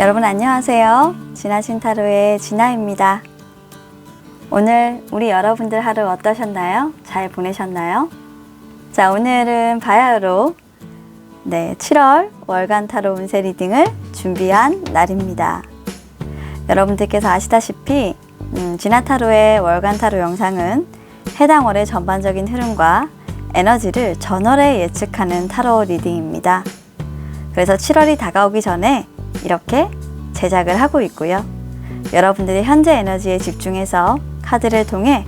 여러분 안녕하세요. 진아신타로의 진아입니다. 오늘 우리 여러분들 하루 어떠셨나요? 잘 보내셨나요? 자, 오늘은 바야흐로 7월 월간 타로 운세 리딩을 준비한 날입니다. 여러분들께서 아시다시피 진아타로의 월간 타로 영상은 해당 월의 전반적인 흐름과 에너지를 전월에 예측하는 타로 리딩입니다. 그래서 7월이 다가오기 전에 이렇게 제작을 하고 있고요. 여러분들의 현재 에너지에 집중해서 카드를 통해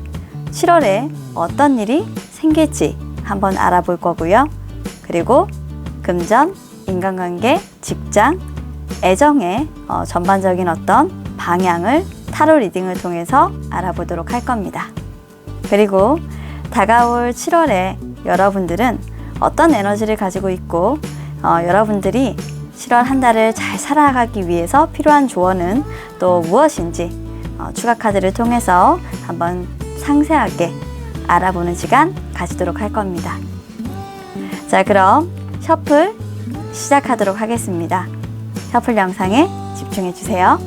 7월에 어떤 일이 생길지 한번 알아볼 거고요. 그리고 금전, 인간관계, 직장, 애정의 전반적인 어떤 방향을 타로 리딩을 통해서 알아보도록 할 겁니다. 그리고 다가올 7월에 여러분들은 어떤 에너지를 가지고 있고 여러분들이 7월 한 달을 잘 살아가기 위해서 필요한 조언은 또 무엇인지 추가 카드를 통해서 한번 상세하게 알아보는 시간 가지도록 할 겁니다. 자, 그럼 셔플 시작하도록 하겠습니다. 셔플 영상에 집중해 주세요.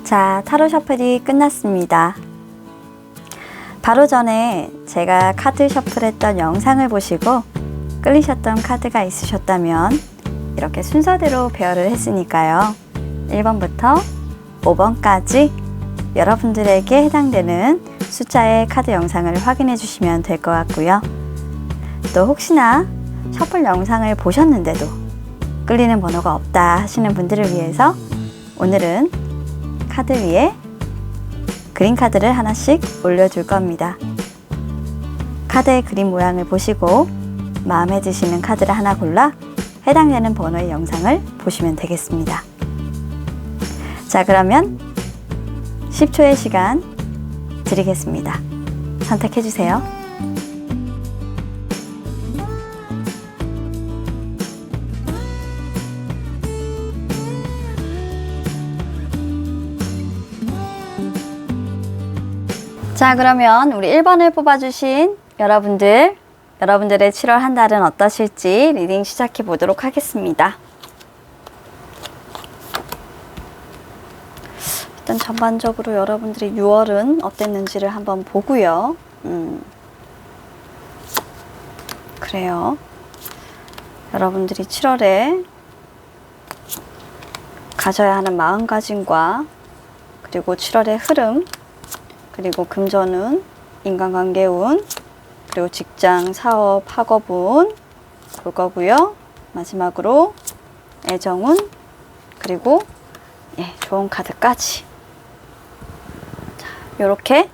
자, 타로 셔플이 끝났습니다. 바로 전에 제가 카드 셔플했던 영상을 보시고 끌리셨던 카드가 있으셨다면 이렇게 순서대로 배열을 했으니까요. 1번부터 5번까지 여러분들에게 해당되는 숫자의 카드 영상을 확인해 주시면 될 것 같고요. 또 혹시나 셔플 영상을 보셨는데도 끌리는 번호가 없다 하시는 분들을 위해서 오늘은 카드 위에 그림 카드를 하나씩 올려줄 겁니다. 카드의 그림 모양을 보시고 마음에 드시는 카드를 하나 골라 해당되는 번호의 영상을 보시면 되겠습니다. 자, 그러면 10초의 시간 드리겠습니다. 선택해 주세요. 자, 그러면 우리 1번을 뽑아주신 여러분들의 7월 한 달은 어떠실지 리딩 시작해 보도록 하겠습니다. 일단 전반적으로 여러분들의 6월은 어땠는지를 한번 보고요. 그래요. 여러분들이 7월에 가져야 하는 마음가짐과 그리고 7월의 흐름, 그리고 금전운, 인간관계운, 그리고 직장, 사업, 학업운 볼 거고요. 마지막으로 애정운, 그리고 좋은 카드까지. 자, 요렇게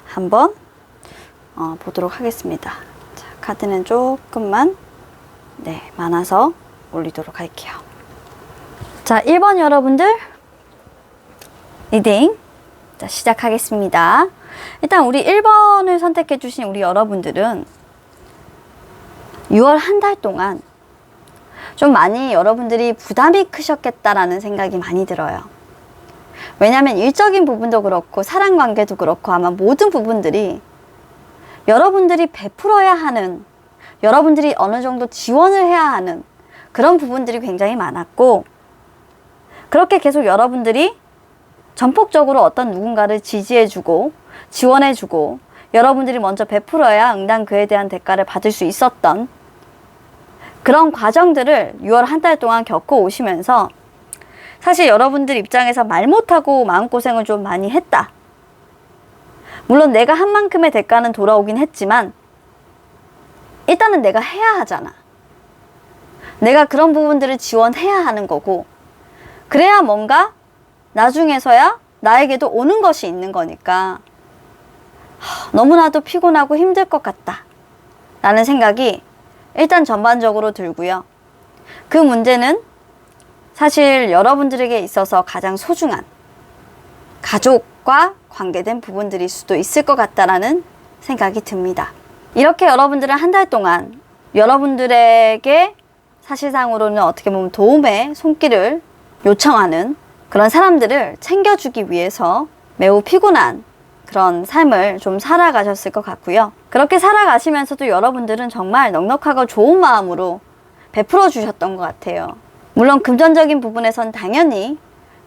한번 보도록 하겠습니다. 자, 카드는 조금만 많아서 올리도록 할게요. 자, 1번 여러분들 리딩 자, 시작하겠습니다. 일단 우리 1번을 선택해 주신 우리 여러분들은 6월 한 달 동안 좀 많이 여러분들이 부담이 크셨겠다라는 생각이 많이 들어요. 왜냐하면 일적인 부분도 그렇고 사랑관계도 그렇고 아마 모든 부분들이 여러분들이 베풀어야 하는, 여러분들이 어느 정도 지원을 해야 하는 그런 부분들이 굉장히 많았고, 그렇게 계속 여러분들이 전폭적으로 어떤 누군가를 지지해주고 지원해주고 여러분들이 먼저 베풀어야 응당 그에 대한 대가를 받을 수 있었던 그런 과정들을 6월 한 달 동안 겪어 오시면서 사실 여러분들 입장에서 말 못하고 마음고생을 좀 많이 했다. 물론 내가 한 만큼의 대가는 돌아오긴 했지만 일단은 내가 해야 하잖아. 내가 그런 부분들을 지원해야 하는 거고, 그래야 뭔가 나중에서야 나에게도 오는 것이 있는 거니까 너무나도 피곤하고 힘들 것 같다 라는 생각이 일단 전반적으로 들고요. 그 문제는 사실 여러분들에게 있어서 가장 소중한 가족과 관계된 부분들일 수도 있을 것 같다라는 생각이 듭니다. 이렇게 여러분들은 한 달 동안 여러분들에게 사실상으로는 어떻게 보면 도움의 손길을 요청하는 그런 사람들을 챙겨주기 위해서 매우 피곤한 그런 삶을 좀 살아가셨을 것 같고요. 그렇게 살아가시면서도 여러분들은 정말 넉넉하고 좋은 마음으로 베풀어 주셨던 것 같아요. 물론 금전적인 부분에선 당연히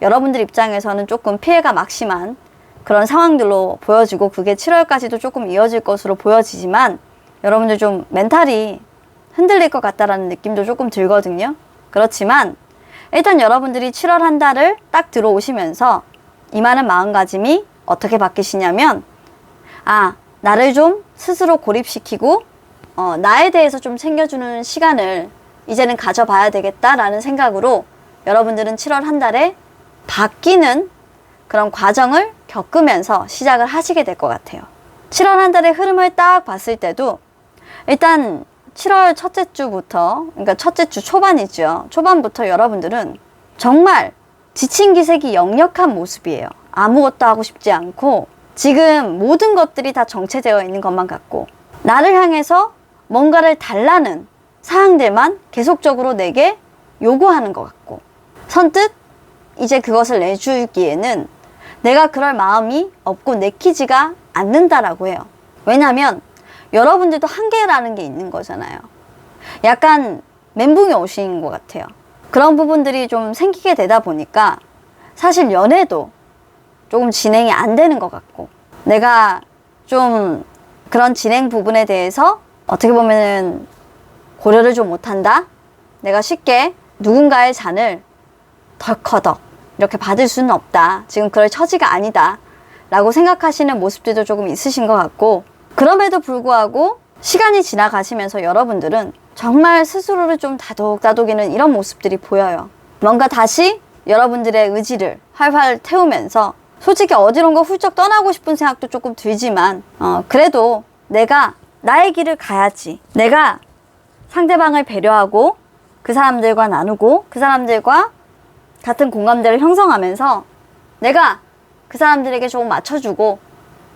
여러분들 입장에서는 조금 피해가 막심한 그런 상황들로 보여지고, 그게 7월까지도 조금 이어질 것으로 보여지지만 여러분들 좀 멘탈이 흔들릴 것 같다라는 느낌도 조금 들거든요. 그렇지만 일단 여러분들이 7월 한 달을 딱 들어오시면서 임하는 마음가짐이 어떻게 바뀌시냐면, 나를 좀 스스로 고립시키고 나에 대해서 좀 챙겨주는 시간을 이제는 가져봐야 되겠다라는 생각으로 여러분들은 7월 한 달에 바뀌는 그런 과정을 겪으면서 시작을 하시게 될 것 같아요. 7월 한 달의 흐름을 딱 봤을 때도 일단 7월 첫째 주부터, 그러니까 첫째 주 초반이죠. 초반부터 여러분들은 정말 지친 기색이 역력한 모습이에요. 아무것도 하고 싶지 않고 지금 모든 것들이 다 정체되어 있는 것만 같고, 나를 향해서 뭔가를 달라는 사항들만 계속적으로 내게 요구하는 것 같고, 선뜻 이제 그것을 내주기에는 내가 그럴 마음이 없고 내키지가 않는다라고 해요. 왜냐하면 여러분들도 한계라는 게 있는 거잖아요. 약간 멘붕이 오신 것 같아요. 그런 부분들이 좀 생기게 되다 보니까 사실 연애도 조금 진행이 안 되는 것 같고, 내가 좀 그런 진행 부분에 대해서 어떻게 보면은 고려를 좀 못한다? 내가 쉽게 누군가의 잔을 덜커덕 이렇게 받을 수는 없다. 지금 그럴 처지가 아니다 라고 생각하시는 모습들도 조금 있으신 것 같고, 그럼에도 불구하고 시간이 지나가시면서 여러분들은 정말 스스로를 좀 다독다독이는 이런 모습들이 보여요. 뭔가 다시 여러분들의 의지를 활활 태우면서 솔직히 어디론가 훌쩍 떠나고 싶은 생각도 조금 들지만 그래도 내가 나의 길을 가야지. 내가 상대방을 배려하고 그 사람들과 나누고 그 사람들과 같은 공감대를 형성하면서 내가 그 사람들에게 조금 맞춰주고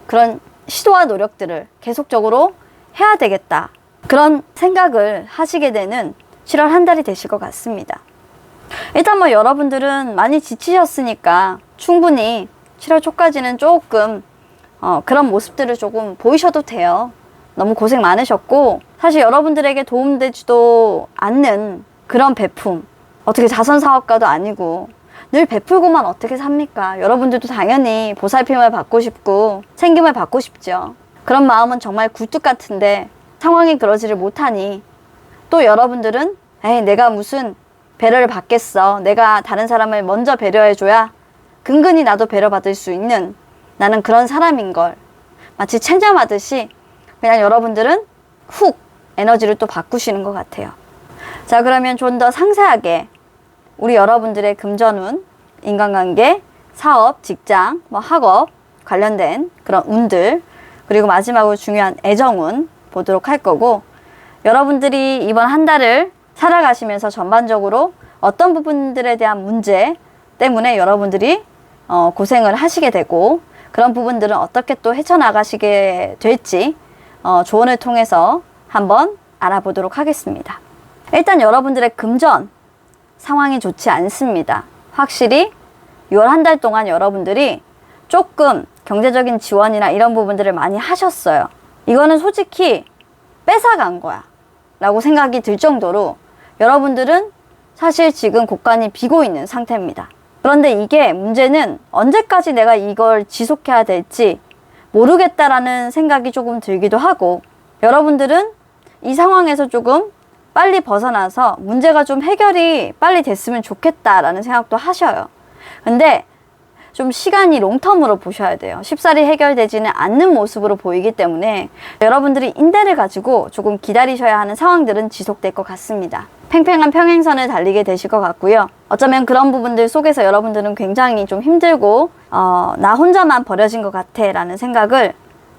그런 시도와 노력들을 계속적으로 해야 되겠다. 그런 생각을 하시게 되는 7월 한 달이 되실 것 같습니다. 일단 뭐 여러분들은 많이 지치셨으니까 충분히 7월 초까지는 조금 그런 모습들을 조금 보이셔도 돼요. 너무 고생 많으셨고, 사실 여러분들에게 도움되지도 않는 그런 베품, 어떻게 자선사업가도 아니고 늘 베풀고만 어떻게 삽니까? 여러분들도 당연히 보살핌을 받고 싶고 챙김을 받고 싶죠. 그런 마음은 정말 굴뚝 같은데 상황이 그러지를 못하니 또 여러분들은 내가 무슨 배려를 받겠어. 내가 다른 사람을 먼저 배려해줘야 근근히 나도 배려받을 수 있는 나는 그런 사람인걸. 마치 체념하듯이 그냥 여러분들은 훅 에너지를 또 바꾸시는 것 같아요. 자, 그러면 좀 더 상세하게 우리 여러분들의 금전운, 인간관계, 사업, 직장, 학업 관련된 그런 운들, 그리고 마지막으로 중요한 애정운 보도록 할 거고, 여러분들이 이번 한 달을 살아가시면서 전반적으로 어떤 부분들에 대한 문제 때문에 여러분들이 고생을 하시게 되고, 그런 부분들은 어떻게 또 헤쳐나가시게 될지 조언을 통해서 한번 알아보도록 하겠습니다. 일단 여러분들의 금전 상황이 좋지 않습니다. 확실히 6월 한 달 동안 여러분들이 조금 경제적인 지원이나 이런 부분들을 많이 하셨어요. 이거는 솔직히 뺏어간 거야 라고 생각이 들 정도로 여러분들은 사실 지금 곳간이 비고 있는 상태입니다. 그런데 이게 문제는 언제까지 내가 이걸 지속해야 될지 모르겠다라는 생각이 조금 들기도 하고, 여러분들은 이 상황에서 조금 빨리 벗어나서 문제가 좀 해결이 빨리 됐으면 좋겠다라는 생각도 하셔요. 근데 좀 시간이 롱텀으로 보셔야 돼요. 쉽사리 해결되지는 않는 모습으로 보이기 때문에 여러분들이 인내를 가지고 조금 기다리셔야 하는 상황들은 지속될 것 같습니다. 팽팽한 평행선을 달리게 되실 것 같고요. 어쩌면 그런 부분들 속에서 여러분들은 굉장히 좀 힘들고 나 혼자만 버려진 것 같아 라는 생각을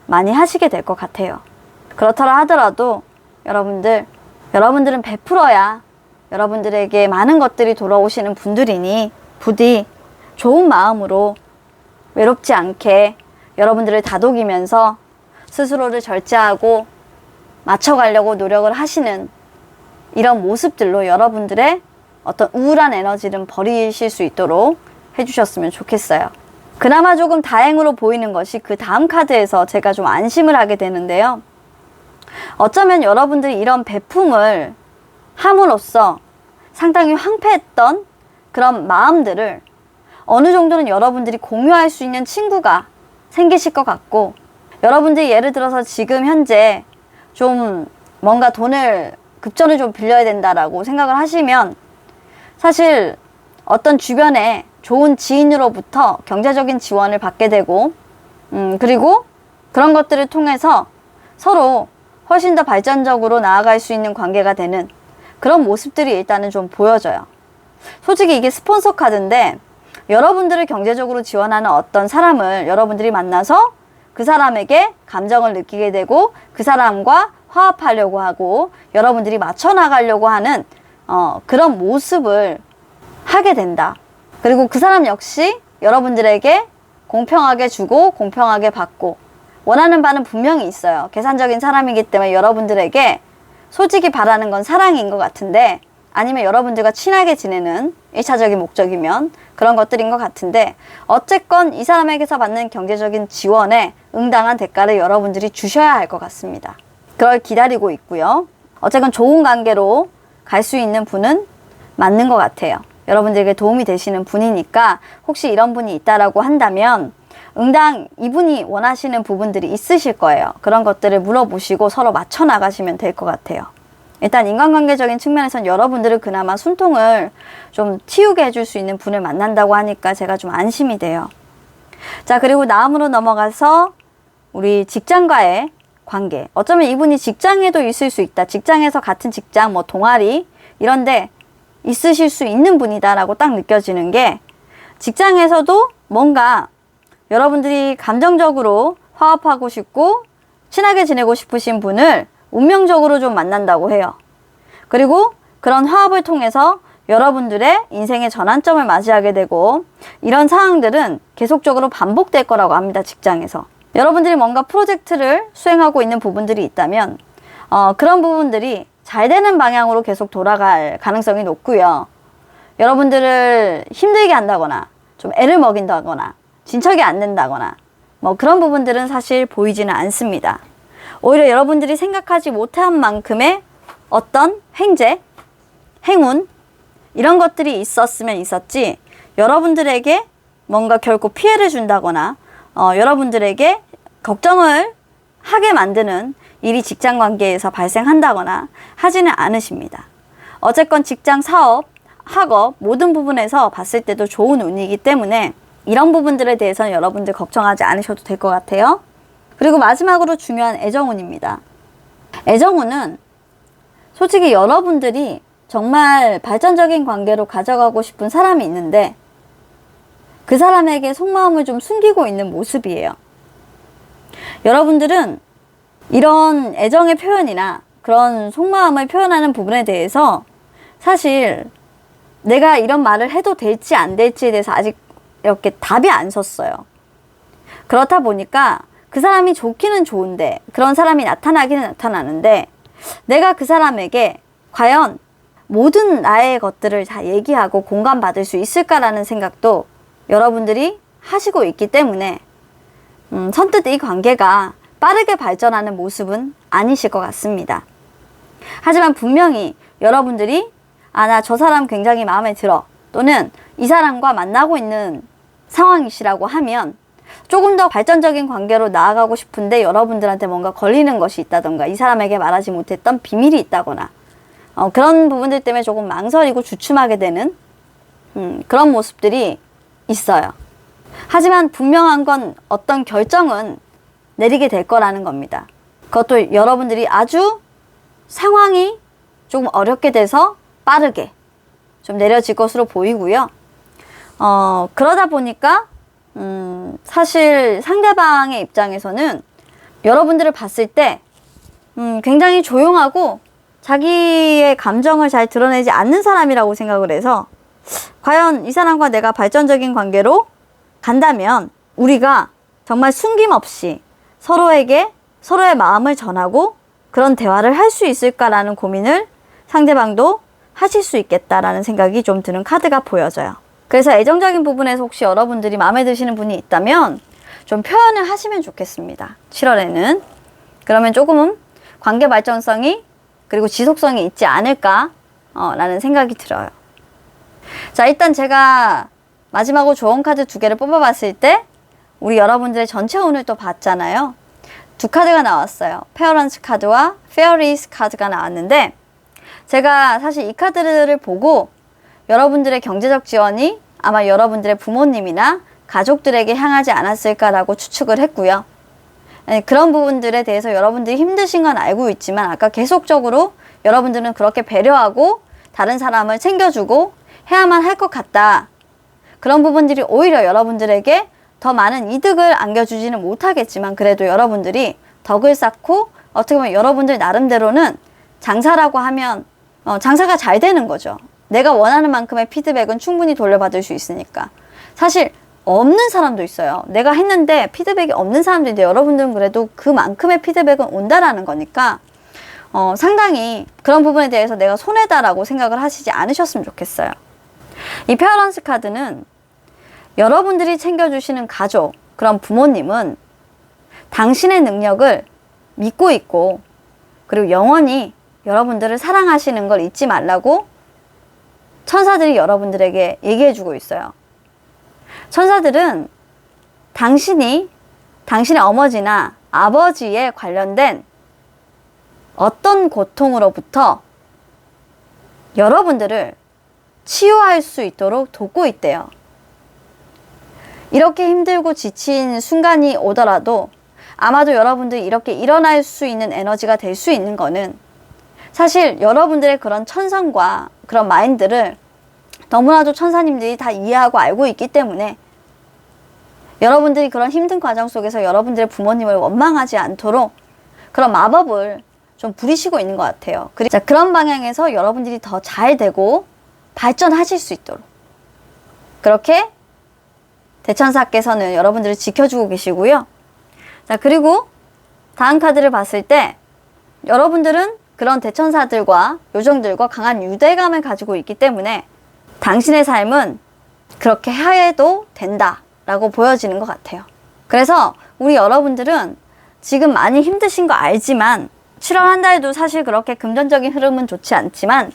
많이 하시게 될 것 같아요. 그렇더라 하더라도 여러분들은 베풀어야 여러분들에게 많은 것들이 돌아오시는 분들이니 부디 좋은 마음으로 외롭지 않게 여러분들을 다독이면서 스스로를 절제하고 맞춰가려고 노력을 하시는 이런 모습들로 여러분들의 어떤 우울한 에너지를 버리실 수 있도록 해주셨으면 좋겠어요. 그나마 조금 다행으로 보이는 것이 그 다음 카드에서 제가 좀 안심을 하게 되는데요. 어쩌면 여러분들이 이런 베품을 함으로써 상당히 황폐했던 그런 마음들을 어느 정도는 여러분들이 공유할 수 있는 친구가 생기실 것 같고, 여러분들이 예를 들어서 지금 현재 좀 뭔가 돈을 급전을 좀 빌려야 된다라고 생각을 하시면 사실 어떤 주변에 좋은 지인으로부터 경제적인 지원을 받게 되고 그리고 그런 것들을 통해서 서로 훨씬 더 발전적으로 나아갈 수 있는 관계가 되는 그런 모습들이 일단은 좀 보여져요. 솔직히 이게 스폰서 카드인데 여러분들을 경제적으로 지원하는 어떤 사람을 여러분들이 만나서 그 사람에게 감정을 느끼게 되고 그 사람과 화합하려고 하고 여러분들이 맞춰 나가려고 하는 그런 모습을 하게 된다. 그리고 그 사람 역시 여러분들에게 공평하게 주고 공평하게 받고 원하는 바는 분명히 있어요. 계산적인 사람이기 때문에 여러분들에게 솔직히 바라는 건 사랑인 것 같은데, 아니면 여러분들과 친하게 지내는 1차적인 목적이면 그런 것들인 것 같은데, 어쨌건 이 사람에게서 받는 경제적인 지원에 응당한 대가를 여러분들이 주셔야 할 것 같습니다. 그걸 기다리고 있고요. 어쨌건 좋은 관계로 갈 수 있는 분은 맞는 것 같아요. 여러분들에게 도움이 되시는 분이니까 혹시 이런 분이 있다라고 한다면 응당 이분이 원하시는 부분들이 있으실 거예요. 그런 것들을 물어보시고 서로 맞춰 나가시면 될 것 같아요. 일단 인간관계적인 측면에선 여러분들을 그나마 숨통을 좀 틔우게 해줄 수 있는 분을 만난다고 하니까 제가 좀 안심이 돼요. 자, 그리고 다음으로 넘어가서 우리 직장과의 관계. 어쩌면 이분이 직장에도 있을 수 있다. 직장에서 같은 직장, 뭐 동아리 이런데 있으실 수 있는 분이다라고 딱 느껴지는 게, 직장에서도 뭔가 여러분들이 감정적으로 화합하고 싶고 친하게 지내고 싶으신 분을 운명적으로 좀 만난다고 해요. 그리고 그런 화합을 통해서 여러분들의 인생의 전환점을 맞이하게 되고, 이런 상황들은 계속적으로 반복될 거라고 합니다. 직장에서 여러분들이 뭔가 프로젝트를 수행하고 있는 부분들이 있다면 그런 부분들이 잘 되는 방향으로 계속 돌아갈 가능성이 높고요. 여러분들을 힘들게 한다거나 좀 애를 먹인다거나 진척이 안 된다거나 뭐 그런 부분들은 사실 보이지는 않습니다. 오히려 여러분들이 생각하지 못한 만큼의 어떤 횡재, 행운 이런 것들이 있었으면 있었지, 여러분들에게 뭔가 결코 피해를 준다거나 여러분들에게 걱정을 하게 만드는 일이 직장 관계에서 발생한다거나 하지는 않으십니다. 어쨌건 직장, 사업, 학업 모든 부분에서 봤을 때도 좋은 운이기 때문에 이런 부분들에 대해서는 여러분들 걱정하지 않으셔도 될 것 같아요. 그리고 마지막으로 중요한 애정운입니다. 애정운은 솔직히 여러분들이 정말 발전적인 관계로 가져가고 싶은 사람이 있는데 그 사람에게 속마음을 좀 숨기고 있는 모습이에요. 여러분들은 이런 애정의 표현이나 그런 속마음을 표현하는 부분에 대해서 사실 내가 이런 말을 해도 될지 안 될지에 대해서 아직 이렇게 답이 안 섰어요. 그렇다 보니까 그 사람이 좋기는 좋은데, 그런 사람이 나타나기는 나타나는데, 내가 그 사람에게 과연 모든 나의 것들을 다 얘기하고 공감받을 수 있을까라는 생각도 여러분들이 하시고 있기 때문에 선뜻 이 관계가 빠르게 발전하는 모습은 아니실 것 같습니다. 하지만 분명히 여러분들이 아, 나 저 사람 굉장히 마음에 들어. 또는 이 사람과 만나고 있는 상황이시라고 하면 조금 더 발전적인 관계로 나아가고 싶은데 여러분들한테 뭔가 걸리는 것이 있다던가 이 사람에게 말하지 못했던 비밀이 있다거나 그런 부분들 때문에 조금 망설이고 주춤하게 되는 그런 모습들이 있어요. 하지만 분명한 건 어떤 결정은 내리게 될 거라는 겁니다. 그것도 여러분들이 아주 상황이 조금 어렵게 돼서 빠르게 좀 내려질 것으로 보이고요. 그러다 보니까 사실 상대방의 입장에서는 여러분들을 봤을 때 굉장히 조용하고 자기의 감정을 잘 드러내지 않는 사람이라고 생각을 해서 과연 이 사람과 내가 발전적인 관계로 간다면 우리가 정말 숨김없이 서로에게 서로의 마음을 전하고 그런 대화를 할 수 있을까라는 고민을 상대방도 하실 수 있겠다라는 생각이 좀 드는 카드가 보여져요. 그래서 애정적인 부분에서 혹시 여러분들이 마음에 드시는 분이 있다면 좀 표현을 하시면 좋겠습니다. 7월에는. 그러면 조금은 관계 발전성이 그리고 지속성이 있지 않을까 라는 생각이 들어요. 자, 일단 제가 마지막으로 조언 카드 2개를 뽑아봤을 때 우리 여러분들의 전체 운을 또 봤잖아요. 2카드가 나왔어요. 페어런스 카드와 페어리스 카드가 나왔는데 제가 사실 이 카드를 보고 여러분들의 경제적 지원이 아마 여러분들의 부모님이나 가족들에게 향하지 않았을까라고 추측을 했고요. 그런 부분들에 대해서 여러분들이 힘드신 건 알고 있지만 아까 계속적으로 여러분들은 그렇게 배려하고 다른 사람을 챙겨주고 해야만 할 것 같다. 그런 부분들이 오히려 여러분들에게 더 많은 이득을 안겨주지는 못하겠지만 그래도 여러분들이 덕을 쌓고 어떻게 보면 여러분들 나름대로는 장사라고 하면 장사가 잘 되는 거죠. 내가 원하는 만큼의 피드백은 충분히 돌려받을 수 있으니까. 사실 없는 사람도 있어요. 내가 했는데 피드백이 없는 사람도 있는데 여러분들은 그래도 그만큼의 피드백은 온다라는 거니까 상당히 그런 부분에 대해서 내가 손해다라고 생각을 하시지 않으셨으면 좋겠어요. 이 페어런스 카드는 여러분들이 챙겨주시는 가족, 그런 부모님은 당신의 능력을 믿고 있고 그리고 영원히 여러분들을 사랑하시는 걸 잊지 말라고 천사들이 여러분들에게 얘기해주고 있어요. 천사들은 당신이 당신의 어머니나 아버지에 관련된 어떤 고통으로부터 여러분들을 치유할 수 있도록 돕고 있대요. 이렇게 힘들고 지친 순간이 오더라도 아마도 여러분들이 이렇게 일어날 수 있는 에너지가 될 수 있는 거는 사실 여러분들의 그런 천성과 그런 마인드를 너무나도 천사님들이 다 이해하고 알고 있기 때문에 여러분들이 그런 힘든 과정 속에서 여러분들의 부모님을 원망하지 않도록 그런 마법을 좀 부리시고 있는 것 같아요. 자, 그런 방향에서 여러분들이 더 잘 되고 발전하실 수 있도록 그렇게 대천사께서는 여러분들을 지켜주고 계시고요. 자, 그리고 다음 카드를 봤을 때 여러분들은 그런 대천사들과 요정들과 강한 유대감을 가지고 있기 때문에 당신의 삶은 그렇게 해도 된다라고 보여지는 것 같아요. 그래서 우리 여러분들은 지금 많이 힘드신 거 알지만 7월 한 달도 사실 그렇게 금전적인 흐름은 좋지 않지만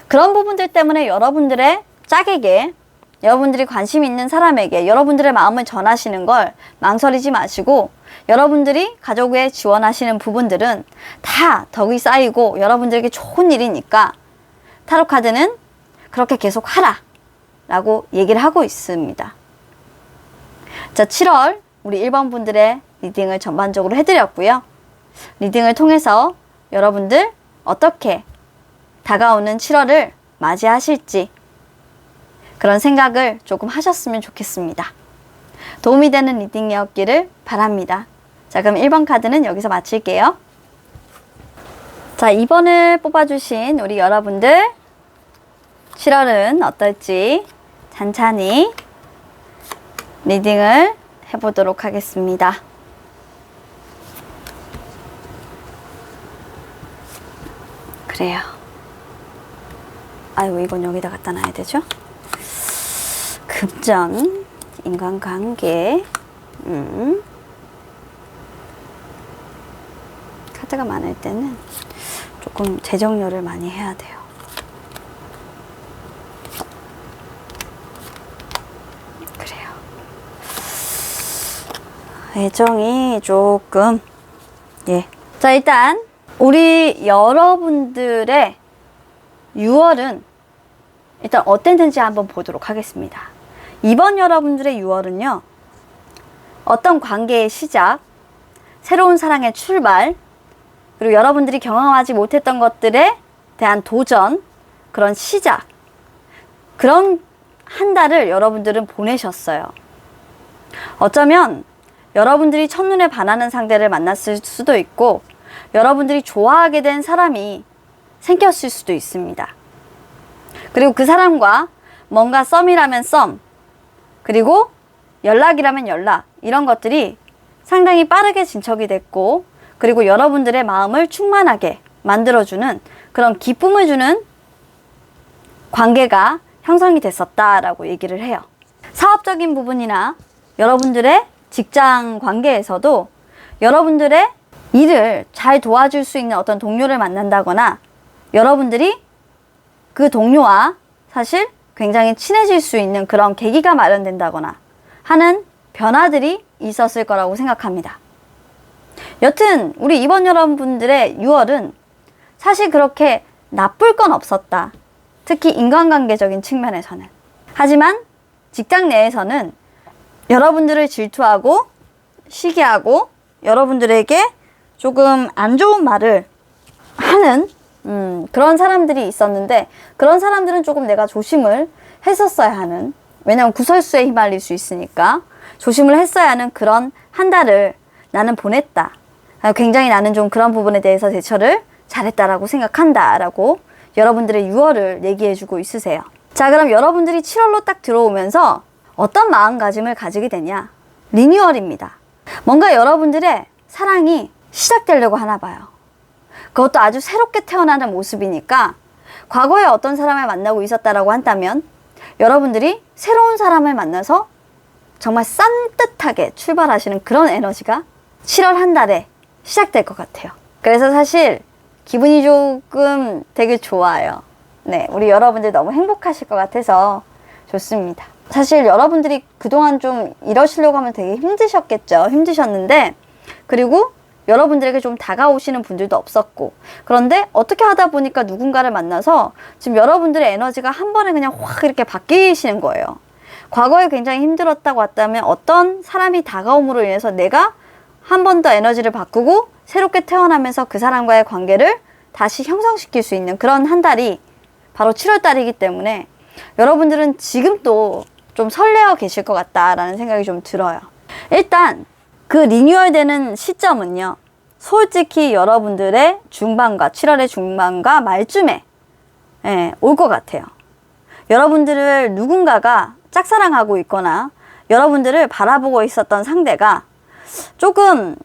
그런 부분들 때문에 여러분들의 짝에게 여러분들이 관심 있는 사람에게 여러분들의 마음을 전하시는 걸 망설이지 마시고 여러분들이 가족에 지원하시는 부분들은 다 덕이 쌓이고 여러분들에게 좋은 일이니까 타로 카드는 그렇게 계속 하라 라고 얘기를 하고 있습니다. 자, 7월 우리 1번 분들의 리딩을 전반적으로 해드렸고요. 리딩을 통해서 여러분들 어떻게 다가오는 7월을 맞이하실지 그런 생각을 조금 하셨으면 좋겠습니다. 도움이 되는 리딩이었기를 바랍니다. 자, 그럼 1번 카드는 여기서 마칠게요. 자, 2번을 뽑아주신 우리 여러분들 7월은 어떨지 찬찬히 리딩을 해보도록 하겠습니다. 그래요. 아이고, 이건 여기다 갖다 놔야 되죠? 금전, 인간관계, 카드가 많을 때는 조금 재정렬을 많이 해야 돼요. 애정이 조금, 예. 자, 일단, 우리 여러분들의 6월은 일단 어땠는지 한번 보도록 하겠습니다. 이번 여러분들의 6월은요, 어떤 관계의 시작, 새로운 사랑의 출발, 그리고 여러분들이 경험하지 못했던 것들에 대한 도전, 그런 시작, 그런 한 달을 여러분들은 보내셨어요. 어쩌면 여러분들이 첫눈에 반하는 상대를 만났을 수도 있고, 여러분들이 좋아하게 된 사람이 생겼을 수도 있습니다. 그리고 그 사람과 뭔가 썸이라면 썸, 그리고 연락이라면 연락, 이런 것들이 상당히 빠르게 진척이 됐고, 그리고 여러분들의 마음을 충만하게 만들어주는 그런 기쁨을 주는 관계가 형성이 됐었다라고 얘기를 해요. 사업적인 부분이나 여러분들의 직장 관계에서도 여러분들의 일을 잘 도와줄 수 있는 어떤 동료를 만난다거나, 여러분들이 그 동료와 사실 굉장히 친해질 수 있는 그런 계기가 마련된다거나 하는 변화들이 있었을 거라고 생각합니다. 여튼 우리 이번 여러분들의 6월은 사실 그렇게 나쁠 건 없었다. 특히 인간관계적인 측면에서는. 하지만 직장 내에서는 여러분들을 질투하고 시기하고 여러분들에게 조금 안 좋은 말을 하는 그런 사람들이 있었는데, 그런 사람들은 조금 내가 조심을 했었어야 하는, 왜냐면 구설수에 휘말릴 수 있으니까 조심을 했어야 하는 그런 한 달을 나는 보냈다. 굉장히 나는 좀 그런 부분에 대해서 대처를 잘했다라고 생각한다 라고 여러분들의 6월을 얘기해주고 있으세요. 자, 그럼 여러분들이 7월로 딱 들어오면서 어떤 마음가짐을 가지게 되냐? 리뉴얼입니다. 뭔가 여러분들의 사랑이 시작되려고 하나 봐요. 그것도 아주 새롭게 태어나는 모습이니까, 과거에 어떤 사람을 만나고 있었다라고 한다면 여러분들이 새로운 사람을 만나서 정말 산뜻하게 출발하시는 그런 에너지가 7월 한 달에 시작될 것 같아요. 그래서 사실 기분이 조금 되게 좋아요. 네, 우리 여러분들 너무 행복하실 것 같아서 좋습니다. 사실 여러분들이 그동안 좀 이러시려고 하면 되게 힘드셨겠죠. 힘드셨는데, 그리고 여러분들에게 좀 다가오시는 분들도 없었고, 그런데 어떻게 하다 보니까 누군가를 만나서 지금 여러분들의 에너지가 한 번에 그냥 확 이렇게 바뀌시는 거예요. 과거에 굉장히 힘들었다고 했다면 어떤 사람이 다가옴으로 인해서 내가 한 번 더 에너지를 바꾸고 새롭게 태어나면서 그 사람과의 관계를 다시 형성시킬 수 있는 그런 한 달이 바로 7월 달이기 때문에 여러분들은 지금 또 좀 설레어 계실 것 같다라는 생각이 좀 들어요. 일단 그 리뉴얼 되는 시점은요, 솔직히 여러분들의 중반과 7월의 중반과 말쯤에 올 것 같아요. 여러분들을 누군가가 짝사랑하고 있거나 여러분들을 바라보고 있었던 상대가 조금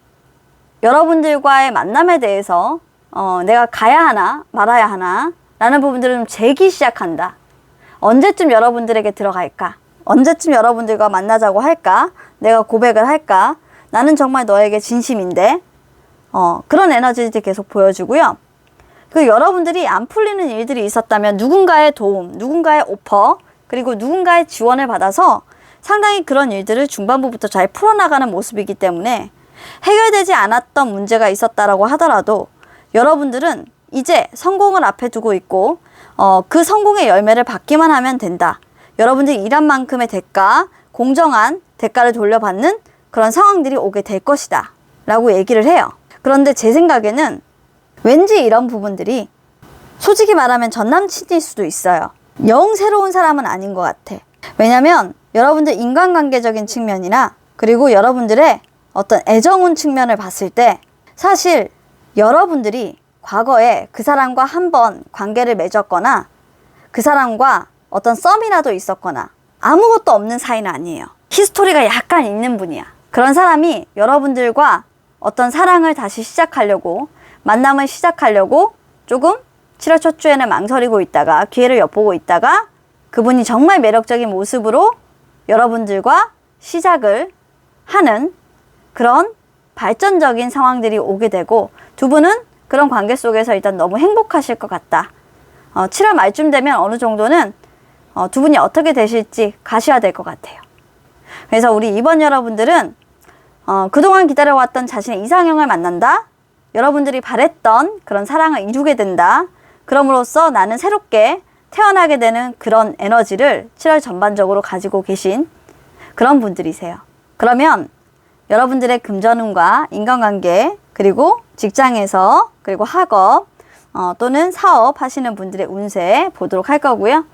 여러분들과의 만남에 대해서 내가 가야 하나 말아야 하나 라는 부분들을 좀 재기 시작한다. 언제쯤 여러분들에게 들어갈까? 언제쯤 여러분들과 만나자고 할까? 내가 고백을 할까? 나는 정말 너에게 진심인데, 그런 에너지들이 계속 보여주고요. 그 여러분들이 안 풀리는 일들이 있었다면 누군가의 도움, 누군가의 오퍼, 그리고 누군가의 지원을 받아서 상당히 그런 일들을 중반부부터 잘 풀어나가는 모습이기 때문에 해결되지 않았던 문제가 있었다라고 하더라도 여러분들은 이제 성공을 앞에 두고 있고, 그 성공의 열매를 받기만 하면 된다. 여러분들이 일한 만큼의 대가, 공정한 대가를 돌려받는 그런 상황들이 오게 될 것이다 라고 얘기를 해요. 그런데 제 생각에는 왠지 이런 부분들이 솔직히 말하면 전남친일 수도 있어요. 영 새로운 사람은 아닌 것 같아. 왜냐면 여러분들 인간관계적인 측면이나 그리고 여러분들의 어떤 애정운 측면을 봤을 때 사실 여러분들이 과거에 그 사람과 한번 관계를 맺었거나 그 사람과 어떤 썸이라도 있었거나 아무것도 없는 사이는 아니에요. 히스토리가 약간 있는 분이야. 그런 사람이 여러분들과 어떤 사랑을 다시 시작하려고, 만남을 시작하려고 조금 7월 첫 주에는 망설이고 있다가 기회를 엿보고 있다가 그분이 정말 매력적인 모습으로 여러분들과 시작을 하는 그런 발전적인 상황들이 오게 되고, 두 분은 그런 관계 속에서 일단 너무 행복하실 것 같다. 7월 말쯤 되면 어느 정도는 두 분이 어떻게 되실지 가셔야 될 것 같아요. 그래서 우리 이번 여러분들은 그동안 기다려왔던 자신의 이상형을 만난다. 여러분들이 바랬던 그런 사랑을 이루게 된다. 그럼으로써 나는 새롭게 태어나게 되는 그런 에너지를 7월 전반적으로 가지고 계신 그런 분들이세요. 그러면 여러분들의 금전운과 인간관계, 그리고 직장에서, 그리고 학업, 또는 사업 하시는 분들의 운세 보도록 할 거고요.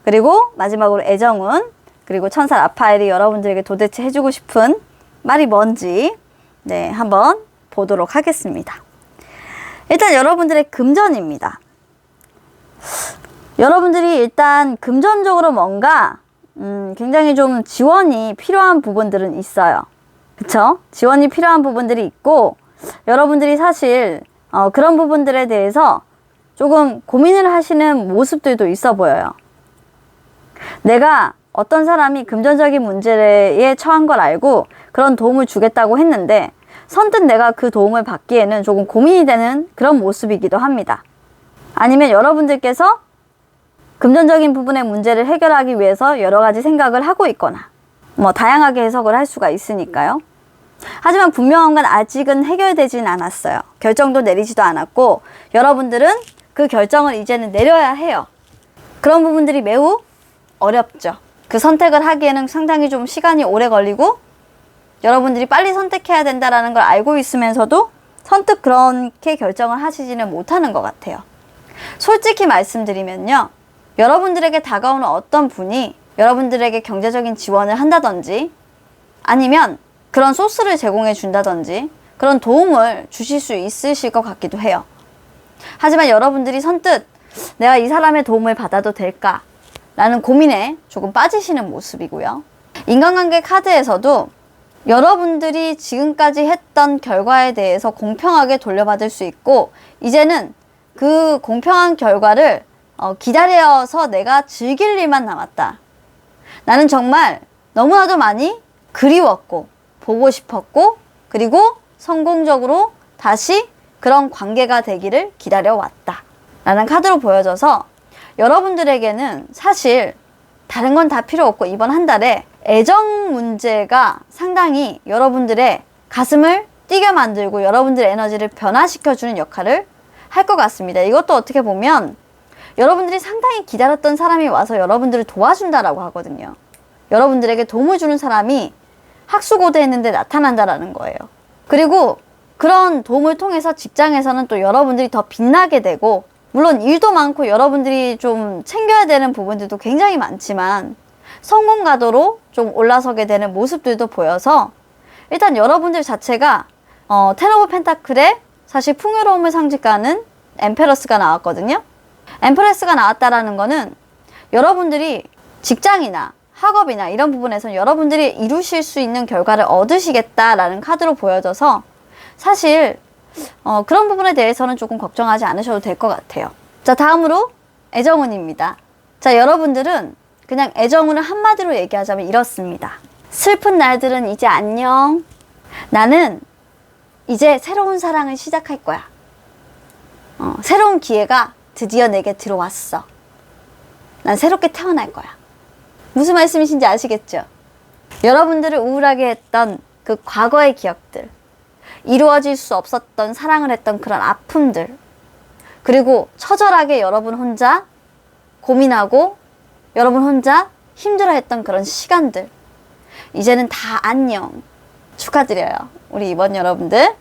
그리고 마지막으로 애정운, 그리고 천사 라파엘이 여러분들에게 도대체 해주고 싶은 말이 뭔지 네, 한번 보도록 하겠습니다. 일단 여러분들의 금전입니다. 여러분들이 일단 금전적으로 뭔가 굉장히 좀 지원이 필요한 부분들은 있어요. 그쵸? 지원이 필요한 부분들이 있고 여러분들이 사실 그런 부분들에 대해서 조금 고민을 하시는 모습들도 있어 보여요. 내가 어떤 사람이 금전적인 문제에 처한 걸 알고 그런 도움을 주겠다고 했는데 선뜻 내가 그 도움을 받기에는 조금 고민이 되는 그런 모습이기도 합니다. 아니면 여러분들께서 금전적인 부분의 문제를 해결하기 위해서 여러 가지 생각을 하고 있거나 뭐 다양하게 해석을 할 수가 있으니까요. 하지만 분명한 건 아직은 해결되진 않았어요. 결정도 내리지도 않았고 여러분들은 그 결정을 이제는 내려야 해요. 그런 부분들이 매우 어렵죠. 그 선택을 하기에는 상당히 좀 시간이 오래 걸리고 여러분들이 빨리 선택해야 된다는 걸 알고 있으면서도 선뜻 그렇게 결정을 하시지는 못하는 것 같아요. 솔직히 말씀드리면요. 여러분들에게 다가오는 어떤 분이 여러분들에게 경제적인 지원을 한다든지 아니면 그런 소스를 제공해 준다든지 그런 도움을 주실 수 있으실 것 같기도 해요. 하지만 여러분들이 선뜻 내가 이 사람의 도움을 받아도 될까? 라는 고민에 조금 빠지시는 모습이고요. 인간관계 카드에서도 여러분들이 지금까지 했던 결과에 대해서 공평하게 돌려받을 수 있고 이제는 그 공평한 결과를 기다려서 내가 즐길 일만 남았다. 나는 정말 너무나도 많이 그리웠고 보고 싶었고 그리고 성공적으로 다시 그런 관계가 되기를 기다려왔다 라는 카드로 보여져서 여러분들에게는 사실 다른 건 다 필요 없고 이번 한 달에 애정 문제가 상당히 여러분들의 가슴을 뛰게 만들고 여러분들의 에너지를 변화시켜주는 역할을 할 것 같습니다. 이것도 어떻게 보면 여러분들이 상당히 기다렸던 사람이 와서 여러분들을 도와준다라고 하거든요. 여러분들에게 도움을 주는 사람이 학수고대했는데 나타난다라는 거예요. 그리고 그런 도움을 통해서 직장에서는 또 여러분들이 더 빛나게 되고 물론 일도 많고 여러분들이 좀 챙겨야 되는 부분들도 굉장히 많지만 성공가도로 좀 올라서게 되는 모습들도 보여서 일단 여러분들 자체가 텐 오브 펜타클에 사실 풍요로움을 상징하는 엠페러스가 나왔거든요. 엠프레스가 나왔다라는 거는 여러분들이 직장이나 학업이나 이런 부분에서 여러분들이 이루실 수 있는 결과를 얻으시겠다라는 카드로 보여져서 사실 그런 부분에 대해서는 조금 걱정하지 않으셔도 될 것 같아요. 자, 다음으로 애정운입니다. 자, 여러분들은 그냥 애정운을 한마디로 얘기하자면 이렇습니다. 슬픈 날들은 이제 안녕. 나는 이제 새로운 사랑을 시작할 거야. 새로운 기회가 드디어 내게 들어왔어. 난 새롭게 태어날 거야. 무슨 말씀이신지 아시겠죠? 여러분들을 우울하게 했던 그 과거의 기억들, 이루어질 수 없었던 사랑을 했던 그런 아픔들, 그리고 처절하게 여러분 혼자 고민하고 여러분 혼자 힘들어했던 그런 시간들, 이제는 다 안녕. 축하드려요. 우리 이번 여러분들.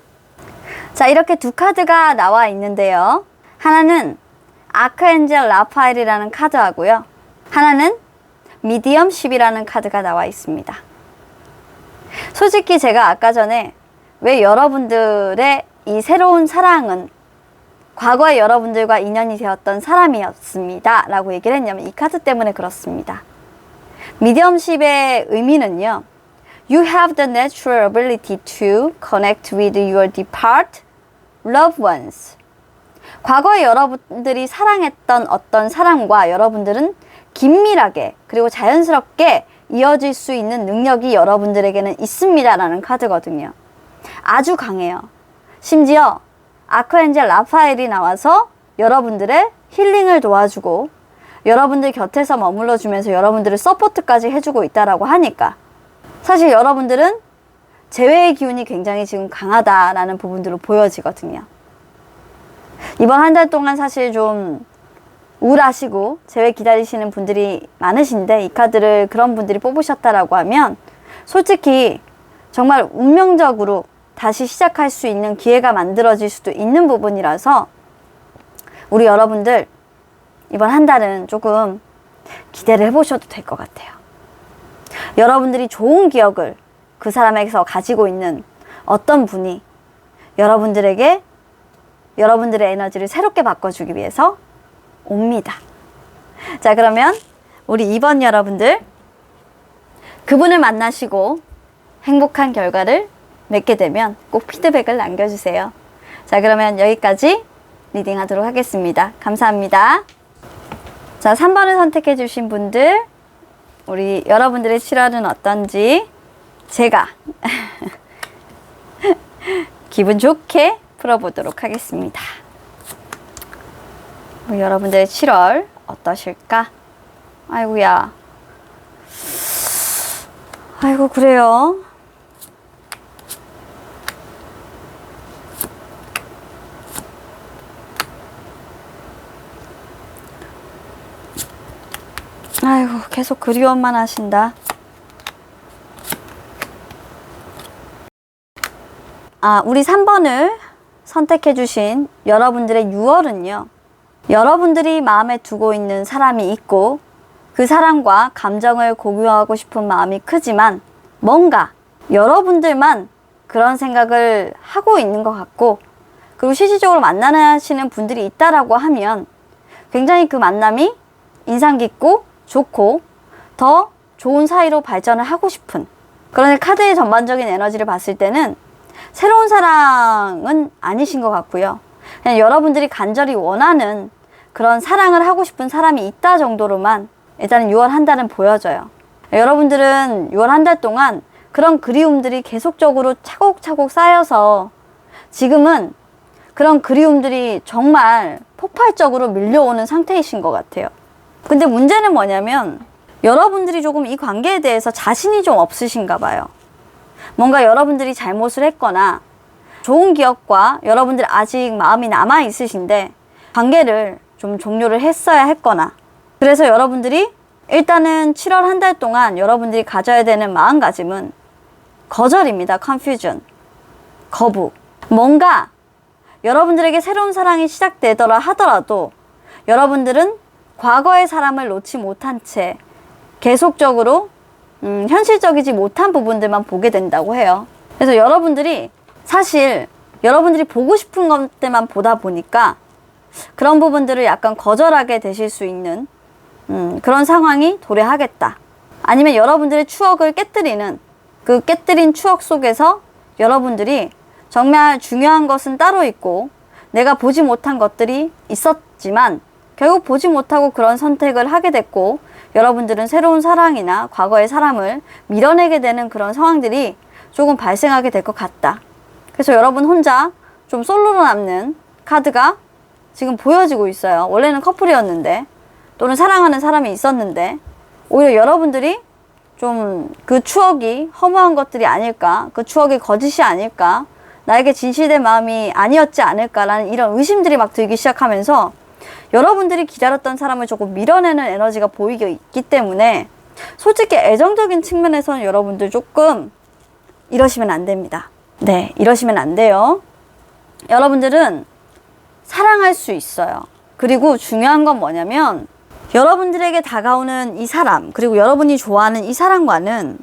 자, 이렇게 두 카드가 나와 있는데요. 하나는 아크엔젤 라파엘이라는 카드하고요. 하나는 미디엄십이라는 카드가 나와 있습니다. 솔직히 제가 아까 전에 왜 여러분들의 이 새로운 사랑은 과거에 여러분들과 인연이 되었던 사람이었습니다 라고 얘기를 했냐면 이 카드 때문에 그렇습니다. 미디엄십의 의미는요, You have the natural ability to connect with your departed loved ones. 과거에 여러분들이 사랑했던 어떤 사람과 여러분들은 긴밀하게 그리고 자연스럽게 이어질 수 있는 능력이 여러분들에게는 있습니다 라는 카드거든요. 아주 강해요. 심지어 아크엔젤 라파엘이 나와서 여러분들의 힐링을 도와주고 여러분들 곁에서 머물러 주면서 여러분들을 서포트까지 해주고 있다라고 하니까 사실 여러분들은 재회의 기운이 굉장히 지금 강하다라는 부분들로 보여지거든요. 이번 한 달 동안 사실 좀 우울하시고 재회 기다리시는 분들이 많으신데, 이 카드를 그런 분들이 뽑으셨다라고 하면 솔직히 정말 운명적으로 다시 시작할 수 있는 기회가 만들어질 수도 있는 부분이라서, 우리 여러분들 이번 한 달은 조금 기대를 해보셔도 될 것 같아요. 여러분들이 좋은 기억을 그 사람에게서 가지고 있는 어떤 분이 여러분들에게 여러분들의 에너지를 새롭게 바꿔주기 위해서 옵니다. 자, 그러면 우리 2번 여러분들, 그분을 만나시고 행복한 결과를 맺게 되면 꼭 피드백을 남겨주세요. 자, 그러면 여기까지 리딩 하도록 하겠습니다. 감사합니다. 자, 3번을 선택해 주신 분들, 우리 여러분들의 7월은 어떤지 제가 기분 좋게 풀어보도록 하겠습니다. 여러분들의 7월 어떠실까? 아이고야. 아이고, 그래요. 아이고, 계속 그리움만 하신다. 우리 3번을 선택해주신 여러분들의 6월은요, 여러분들이 마음에 두고 있는 사람이 있고, 그 사람과 감정을 공유하고 싶은 마음이 크지만, 뭔가 여러분들만 그런 생각을 하고 있는 것 같고, 그리고 실질적으로 만나시는 분들이 있다라고 하면 굉장히 그 만남이 인상 깊고 좋고 더 좋은 사이로 발전을 하고 싶은, 그런데 카드의 전반적인 에너지를 봤을 때는 새로운 사랑은 아니신 것 같고요. 그냥 여러분들이 간절히 원하는 그런 사랑을 하고 싶은 사람이 있다 정도로만 일단은 6월 한 달은 보여져요. 여러분들은 6월 한 달 동안 그런 그리움들이 계속적으로 차곡차곡 쌓여서 지금은 그런 그리움들이 정말 폭발적으로 밀려오는 상태이신 것 같아요. 근데 문제는 뭐냐면 여러분들이 조금 이 관계에 대해서 자신이 좀 없으신가 봐요. 뭔가 여러분들이 잘못을 했거나 좋은 기억과 여러분들 아직 마음이 남아 있으신데 관계를 좀 종료를 했어야 했거나, 그래서 여러분들이 일단은 7월 한 달 동안 여러분들이 가져야 되는 마음가짐은 거절입니다. confusion, 거부. 뭔가 여러분들에게 새로운 사랑이 시작되더라 하더라도 여러분들은 과거의 사람을 놓지 못한 채 계속적으로 현실적이지 못한 부분들만 보게 된다고 해요. 그래서 여러분들이 사실 여러분들이 보고 싶은 것들만 보다 보니까 그런 부분들을 약간 거절하게 되실 수 있는 그런 상황이 도래하겠다. 아니면 여러분들의 추억을 깨뜨리는, 그 깨뜨린 추억 속에서 여러분들이 정말 중요한 것은 따로 있고 내가 보지 못한 것들이 있었지만 결국 보지 못하고 그런 선택을 하게 됐고, 여러분들은 새로운 사랑이나 과거의 사람을 밀어내게 되는 그런 상황들이 조금 발생하게 될 것 같다. 그래서 여러분 혼자 좀 솔로로 남는 카드가 지금 보여지고 있어요. 원래는 커플이었는데, 또는 사랑하는 사람이 있었는데, 오히려 여러분들이 좀 그 추억이 허무한 것들이 아닐까, 그 추억이 거짓이 아닐까, 나에게 진실된 마음이 아니었지 않을까라는 이런 의심들이 막 들기 시작하면서 여러분들이 기다렸던 사람을 조금 밀어내는 에너지가 보이고 있기 때문에 솔직히 애정적인 측면에서는 여러분들 조금 이러시면 안 됩니다. 네, 이러시면 안 돼요. 여러분들은 사랑할 수 있어요. 그리고 중요한 건 뭐냐면 여러분들에게 다가오는 이 사람, 그리고 여러분이 좋아하는 이 사람과는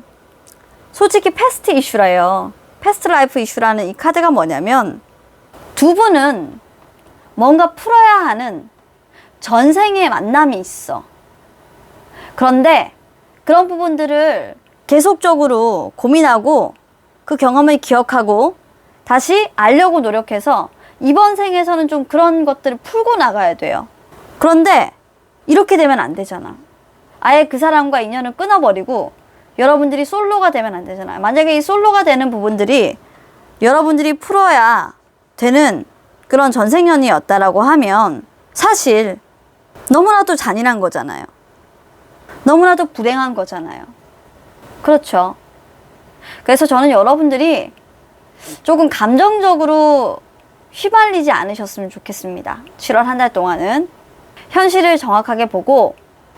솔직히 패스트 이슈라요. 패스트 라이프 이슈라는 이 카드가 뭐냐면 두 분은 뭔가 풀어야 하는 전생의 만남이 있어. 그런데 그런 부분들을 계속적으로 고민하고 그 경험을 기억하고 다시 알려고 노력해서 이번 생에서는 좀 그런 것들을 풀고 나가야 돼요. 그런데 이렇게 되면 안 되잖아. 아예 그 사람과 인연을 끊어버리고 여러분들이 솔로가 되면 안 되잖아요. 만약에 이 솔로가 되는 부분들이 여러분들이 풀어야 되는 그런 전생연이었다라고 하면 사실 너무나도 잔인한 거잖아요. 너무나도 불행한 거잖아요. 그렇죠. 그래서 저는 여러분들이 조금 감정적으로 휘말리지 않으셨으면 좋겠습니다. 7월 한 달 동안은 현실을 정확하게 보고,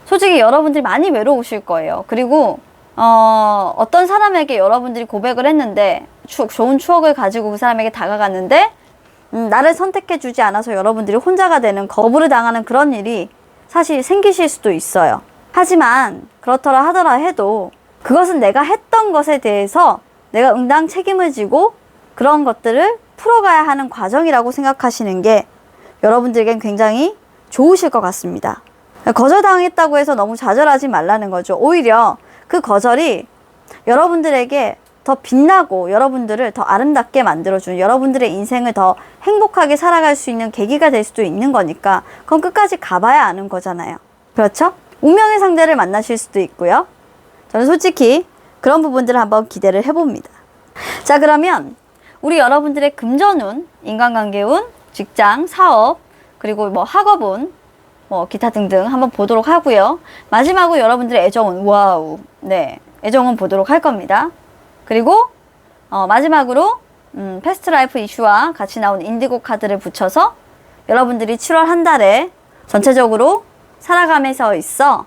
솔직히 여러분들이 많이 외로우실 거예요. 그리고 어떤 사람에게 여러분들이 고백을 했는데 좋은 추억을 가지고 그 사람에게 다가갔는데 나를 선택해 주지 않아서 여러분들이 혼자가 되는, 거부를 당하는 그런 일이 사실 생기실 수도 있어요. 하지만 그렇더라 하더라 해도 그것은 내가 했던 것에 대해서 내가 응당 책임을 지고 그런 것들을 풀어가야 하는 과정이라고 생각하시는 게 여러분들에겐 굉장히 좋으실 것 같습니다. 거절당했다고 해서 너무 좌절하지 말라는 거죠. 오히려 그 거절이 여러분들에게 더 빛나고 여러분들을 더 아름답게 만들어주는, 여러분들의 인생을 더 행복하게 살아갈 수 있는 계기가 될 수도 있는 거니까 그건 끝까지 가봐야 아는 거잖아요. 그렇죠? 운명의 상대를 만나실 수도 있고요. 저는 솔직히 그런 부분들을 한번 기대를 해봅니다. 자, 그러면 우리 여러분들의 금전운, 인간관계운, 직장, 사업, 그리고 뭐 학업운, 뭐 기타 등등 한번 보도록 하고요. 마지막으로 여러분들의 애정운, 와우, 네, 애정운 보도록 할 겁니다. 그리고 마지막으로 패스트라이프 이슈와 같이 나온 인디고 카드를 붙여서 여러분들이 7월 한 달에 전체적으로 살아감에서 있어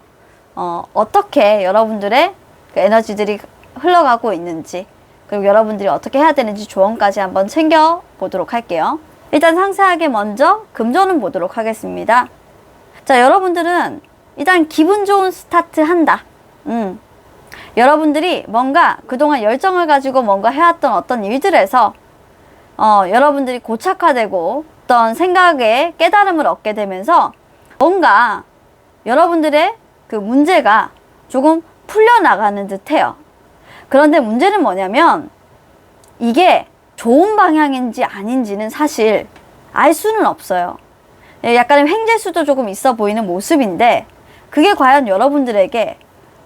어떻게 여러분들의 그 에너지들이 흘러가고 있는지, 그리고 여러분들이 어떻게 해야 되는지 조언까지 한번 챙겨보도록 할게요. 일단 상세하게 먼저 금전운 보도록 하겠습니다. 자, 여러분들은 일단 기분 좋은 스타트 한다. 여러분들이 뭔가 그동안 열정을 가지고 뭔가 해왔던 어떤 일들에서 여러분들이 고착화되고 어떤 생각에 깨달음을 얻게 되면서 뭔가 여러분들의 그 문제가 조금 풀려나가는 듯해요. 그런데 문제는 뭐냐면 이게 좋은 방향인지 아닌지는 사실 알 수는 없어요. 약간의 횡재수도 조금 있어 보이는 모습인데 그게 과연 여러분들에게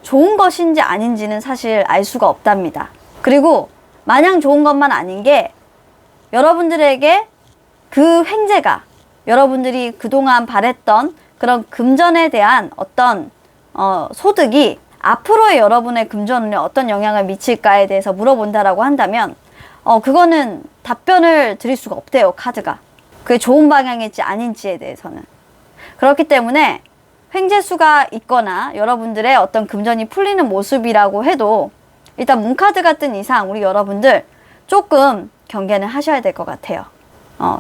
좋은 것인지 아닌지는 사실 알 수가 없답니다. 그리고 마냥 좋은 것만 아닌 게 여러분들에게 그 횡재가 여러분들이 그동안 바랬던 그런 금전에 대한 어떤 소득이 앞으로의 여러분의 금전운에 어떤 영향을 미칠까에 대해서 물어본다라고 한다면 그거는 답변을 드릴 수가 없대요, 카드가. 그게 좋은 방향일지 아닌지에 대해서는. 그렇기 때문에 횡재수가 있거나 여러분들의 어떤 금전이 풀리는 모습이라고 해도 일단 문카드가 뜬 이상 우리 여러분들 조금 경계는 하셔야 될 것 같아요.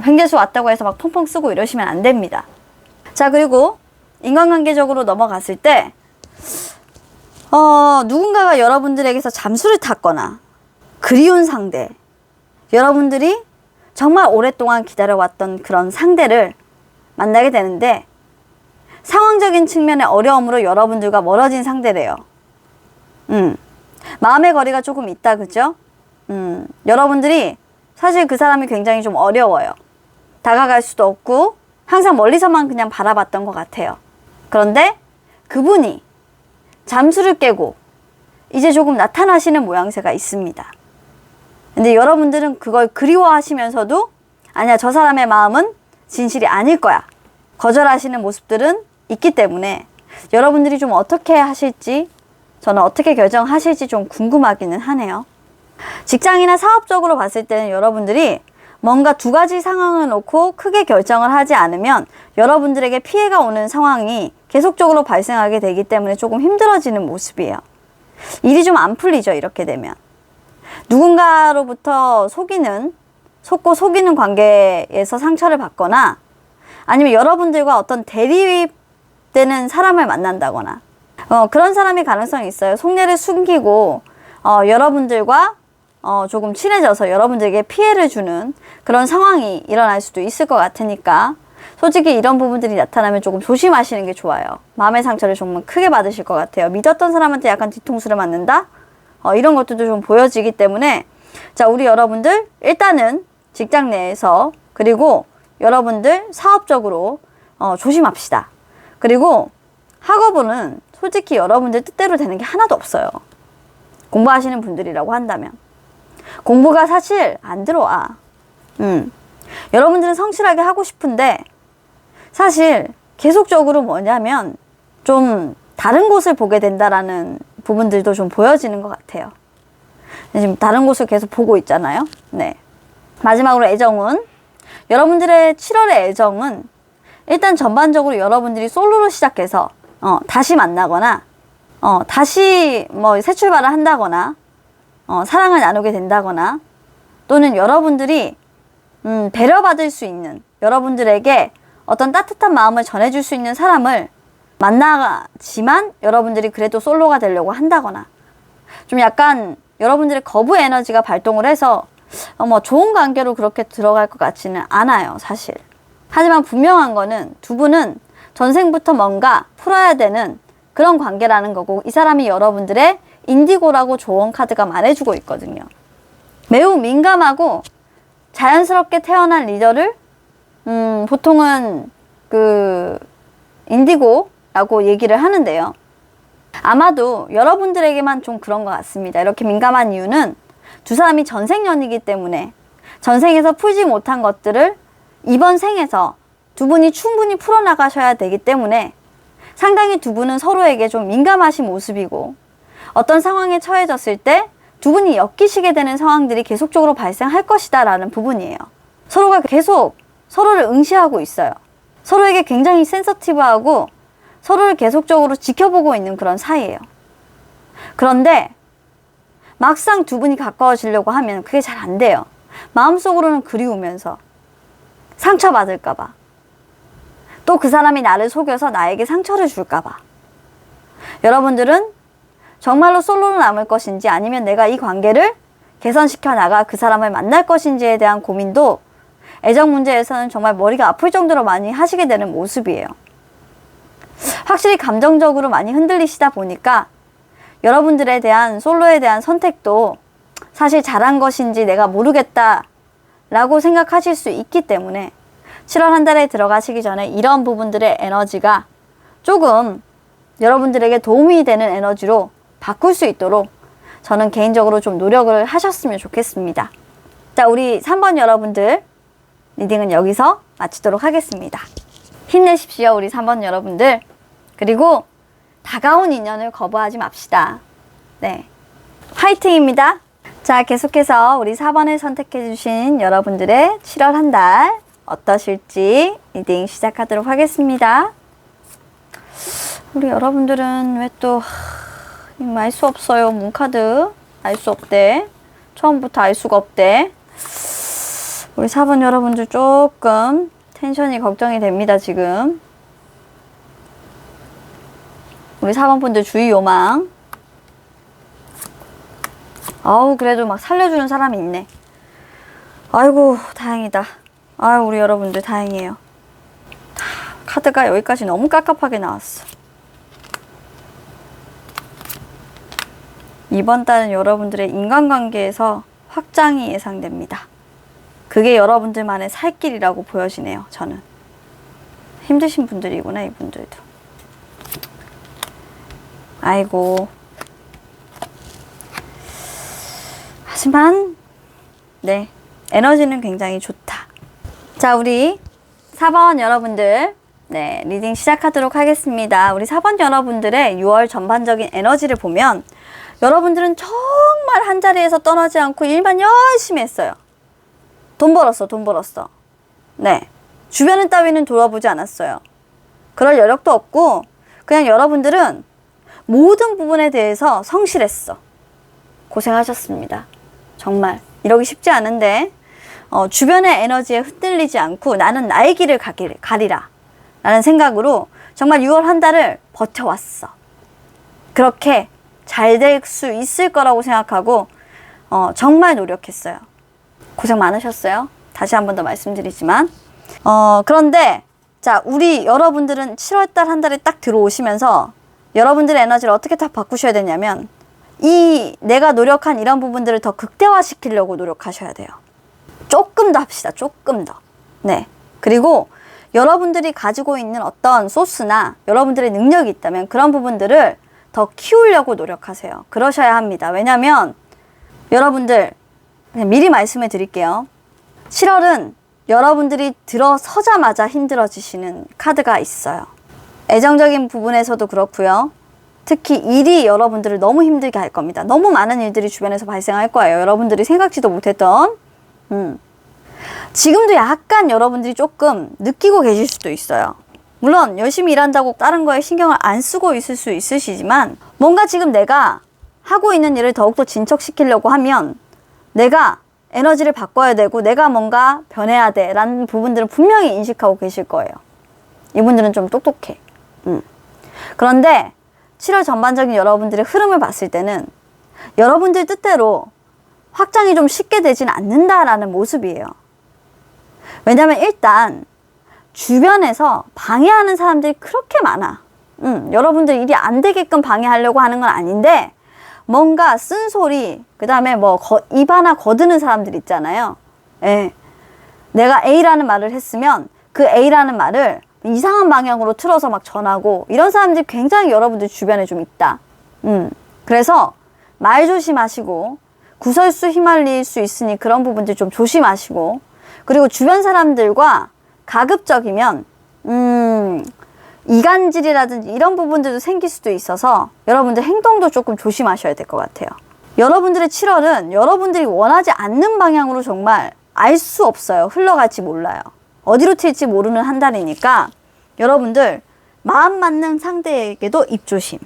횡재수 왔다고 해서 막 펑펑 쓰고 이러시면 안 됩니다. 자, 그리고 인간관계적으로 넘어갔을 때 누군가가 여러분들에게서 잠수를 탔거나 그리운 상대, 여러분들이 정말 오랫동안 기다려왔던 그런 상대를 만나게 되는데 상황적인 측면의 어려움으로 여러분들과 멀어진 상대래요. 마음의 거리가 조금 있다, 그죠? 여러분들이 사실 그 사람이 굉장히 좀 어려워요. 다가갈 수도 없고 항상 멀리서만 그냥 바라봤던 것 같아요. 그런데 그분이 잠수를 깨고 이제 조금 나타나시는 모양새가 있습니다. 근데 여러분들은 그걸 그리워하시면서도 아니야, 저 사람의 마음은 진실이 아닐 거야, 거절하시는 모습들은 있기 때문에 여러분들이 좀 어떻게 하실지, 저는 어떻게 결정하실지 좀 궁금하기는 하네요. 직장이나 사업적으로 봤을 때는 여러분들이 뭔가 두 가지 상황을 놓고 크게 결정을 하지 않으면 여러분들에게 피해가 오는 상황이 계속적으로 발생하게 되기 때문에 조금 힘들어지는 모습이에요. 일이 좀 안 풀리죠, 이렇게 되면. 누군가로부터 속고 속이는 관계에서 상처를 받거나 아니면 여러분들과 어떤 대립되는 사람을 만난다거나 그런 사람이 가능성이 있어요. 속내를 숨기고 여러분들과 조금 친해져서 여러분들에게 피해를 주는 그런 상황이 일어날 수도 있을 것 같으니까 솔직히 이런 부분들이 나타나면 조금 조심하시는 게 좋아요. 마음의 상처를 정말 크게 받으실 것 같아요. 믿었던 사람한테 약간 뒤통수를 맞는다? 이런 것들도 좀 보여지기 때문에 자, 우리 여러분들 일단은 직장 내에서 그리고 여러분들 사업적으로 조심합시다. 그리고 학업은 솔직히 여러분들 뜻대로 되는 게 하나도 없어요. 공부하시는 분들이라고 한다면 공부가 사실 안 들어와. 여러분들은 성실하게 하고 싶은데 사실 계속적으로 뭐냐면 좀 다른 곳을 보게 된다라는 부분들도 좀 보여지는 것 같아요. 지금 다른 곳을 계속 보고 있잖아요. 네. 마지막으로 애정운. 여러분들의 7월의 애정은 일단 전반적으로 여러분들이 솔로로 시작해서 다시 만나거나 다시 뭐 새 출발을 한다거나 사랑을 나누게 된다거나 또는 여러분들이 배려받을 수 있는, 여러분들에게 어떤 따뜻한 마음을 전해줄 수 있는 사람을 만나지만 여러분들이 그래도 솔로가 되려고 한다거나 좀 약간 여러분들의 거부 에너지가 발동을 해서 뭐 좋은 관계로 그렇게 들어갈 것 같지는 않아요, 사실. 하지만 분명한 거는 두 분은 전생부터 뭔가 풀어야 되는 그런 관계라는 거고, 이 사람이 여러분들의 인디고라고 조언 카드가 말해주고 있거든요. 매우 민감하고 자연스럽게 태어난 리더를 보통은 그 인디고라고 얘기를 하는데요. 아마도 여러분들에게만 좀 그런 것 같습니다. 이렇게 민감한 이유는 두 사람이 전생연이기 때문에 전생에서 풀지 못한 것들을 이번 생에서 두 분이 충분히 풀어나가셔야 되기 때문에 상당히 두 분은 서로에게 좀 민감하신 모습이고, 어떤 상황에 처해졌을 때 두 분이 엮이시게 되는 상황들이 계속적으로 발생할 것이다 라는 부분이에요. 서로가 계속 서로를 응시하고 있어요. 서로에게 굉장히 센서티브하고 서로를 계속적으로 지켜보고 있는 그런 사이예요. 그런데 막상 두 분이 가까워지려고 하면 그게 잘 안 돼요. 마음속으로는 그리우면서 상처받을까봐, 또 그 사람이 나를 속여서 나에게 상처를 줄까봐. 여러분들은 정말로 솔로로 남을 것인지 아니면 내가 이 관계를 개선시켜 나가 그 사람을 만날 것인지에 대한 고민도 애정 문제에서는 정말 머리가 아플 정도로 많이 하시게 되는 모습이에요. 확실히 감정적으로 많이 흔들리시다 보니까 여러분들에 대한 솔로에 대한 선택도 사실 잘한 것인지 내가 모르겠다 라고 생각하실 수 있기 때문에 7월 한 달에 들어가시기 전에 이런 부분들의 에너지가 조금 여러분들에게 도움이 되는 에너지로 바꿀 수 있도록 저는 개인적으로 좀 노력을 하셨으면 좋겠습니다. 자, 우리 3번 여러분들 리딩은 여기서 마치도록 하겠습니다. 힘내십시오, 우리 3번 여러분들. 그리고 다가온 인연을 거부하지 맙시다. 네, 화이팅입니다. 자, 계속해서 우리 4번을 선택해 주신 여러분들의 7월 한 달 어떠실지 리딩 시작하도록 하겠습니다. 우리 여러분들은 왜 또 알 수 없어요. 문카드 알 수 없대. 처음부터 알 수가 없대. 우리 4번 여러분들 조금 텐션이 걱정이 됩니다, 지금. 우리 4번 분들 주의 요망. 아우, 그래도 막 살려주는 사람이 있네. 아이고, 다행이다. 아유, 우리 여러분들 다행이에요. 카드가 여기까지 너무 깝깝하게 나왔어. 이번 달은 여러분들의 인간관계에서 확장이 예상됩니다. 그게 여러분들만의 살 길이라고 보여지네요, 저는. 힘드신 분들이구나, 이분들도. 아이고. 하지만 네, 에너지는 굉장히 좋다. 자, 우리 4번 여러분들, 네, 리딩 시작하도록 하겠습니다. 우리 4번 여러분들의 6월 전반적인 에너지를 보면 여러분들은 정말 한자리에서 떠나지 않고 일만 열심히 했어요. 돈 벌었어, 돈 벌었어. 네, 주변은 따위는 돌아보지 않았어요. 그럴 여력도 없고 그냥 여러분들은 모든 부분에 대해서 성실했어. 고생하셨습니다. 정말 이러기 쉽지 않은데 주변의 에너지에 흔들리지 않고 나는 나의 길을 가리라 라는 생각으로 정말 6월 한 달을 버텨왔어. 그렇게 잘 될 수 있을 거라고 생각하고 정말 노력했어요. 고생 많으셨어요. 다시 한 번 더 말씀드리지만 그런데 자, 우리 여러분들은 7월 달 한 달에 딱 들어오시면서 여러분들의 에너지를 어떻게 딱 바꾸셔야 되냐면 내가 노력한 이런 부분들을 더 극대화시키려고 노력하셔야 돼요. 조금 더 합시다. 조금 더. 네. 그리고 여러분들이 가지고 있는 어떤 소스나 여러분들의 능력이 있다면 그런 부분들을 더 키우려고 노력하세요. 그러셔야 합니다. 왜냐면 여러분들 그냥 미리 말씀해 드릴게요. 7월은 여러분들이 들어서자마자 힘들어지시는 카드가 있어요. 애정적인 부분에서도 그렇고요. 특히 일이 여러분들을 너무 힘들게 할 겁니다. 너무 많은 일들이 주변에서 발생할 거예요. 여러분들이 생각지도 못했던. 지금도 약간 여러분들이 조금 느끼고 계실 수도 있어요. 물론 열심히 일한다고 다른 거에 신경을 안 쓰고 있을 수 있으시지만 뭔가 지금 내가 하고 있는 일을 더욱더 진척시키려고 하면 내가 에너지를 바꿔야 되고 내가 뭔가 변해야 돼 라는 부분들은 분명히 인식하고 계실 거예요. 이분들은 좀 똑똑해. 그런데 7월 전반적인 여러분들의 흐름을 봤을 때는 여러분들 뜻대로 확장이 좀 쉽게 되진 않는다라는 모습이에요. 왜냐면 일단 주변에서 방해하는 사람들이 그렇게 많아. 여러분들 일이 안 되게끔 방해하려고 하는 건 아닌데 뭔가 쓴소리, 그 다음에 뭐 입 하나 거드는 사람들 있잖아요. 예. 내가 A라는 말을 했으면 그 A라는 말을 이상한 방향으로 틀어서 막 전하고 이런 사람들이 굉장히 여러분들 주변에 좀 있다. 그래서 말 조심하시고 구설수 휘말릴 수 있으니 그런 부분들 좀 조심하시고, 그리고 주변 사람들과 가급적이면 이간질이라든지 이런 부분들도 생길 수도 있어서 여러분들 행동도 조금 조심하셔야 될 것 같아요. 여러분들의 7월은 여러분들이 원하지 않는 방향으로 정말 알 수 없어요. 흘러갈지 몰라요. 어디로 튈지 모르는 한 달이니까 여러분들 마음 맞는 상대에게도 입조심,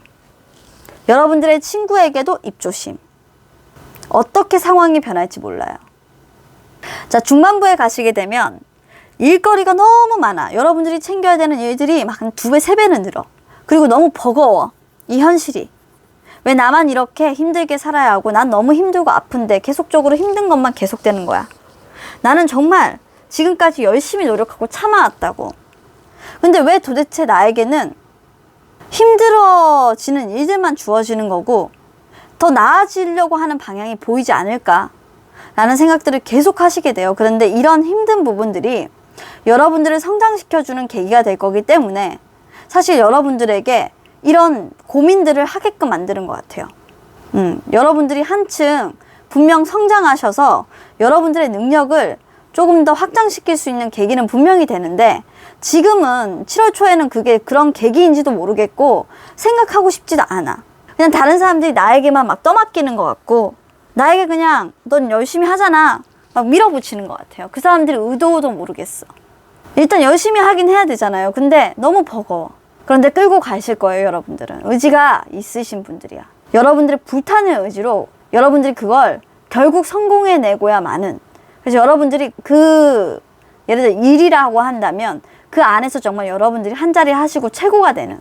여러분들의 친구에게도 입조심. 어떻게 상황이 변할지 몰라요. 자, 중반부에 가시게 되면 일거리가 너무 많아. 여러분들이 챙겨야 되는 일들이 막 2배, 3배는 늘어. 그리고 너무 버거워. 이 현실이. 왜 나만 이렇게 힘들게 살아야 하고 난 너무 힘들고 아픈데 계속적으로 힘든 것만 계속되는 거야. 나는 정말 지금까지 열심히 노력하고 참아왔다고. 근데 왜 도대체 나에게는 힘들어지는 일들만 주어지는 거고 더 나아지려고 하는 방향이 보이지 않을까 라는 생각들을 계속 하시게 돼요. 그런데 이런 힘든 부분들이 여러분들을 성장시켜주는 계기가 될 거기 때문에 사실 여러분들에게 이런 고민들을 하게끔 만드는 것 같아요. 여러분들이 한층 분명 성장하셔서 여러분들의 능력을 조금 더 확장시킬 수 있는 계기는 분명히 되는데 지금은 7월 초에는 그게 그런 계기인지도 모르겠고 생각하고 싶지도 않아. 그냥 다른 사람들이 나에게만 막 떠맡기는 것 같고 나에게 그냥 넌 열심히 하잖아 막 밀어붙이는 것 같아요. 그 사람들이 의도도 모르겠어. 일단 열심히 하긴 해야 되잖아요. 근데 너무 버거워. 그런데 끌고 가실 거예요. 여러분들은 의지가 있으신 분들이야. 여러분들의 불타는 의지로 여러분들이 그걸 결국 성공해내고야마는, 그래서 여러분들이 예를 들어 일이라고 한다면 그 안에서 정말 여러분들이 한 자리 하시고 최고가 되는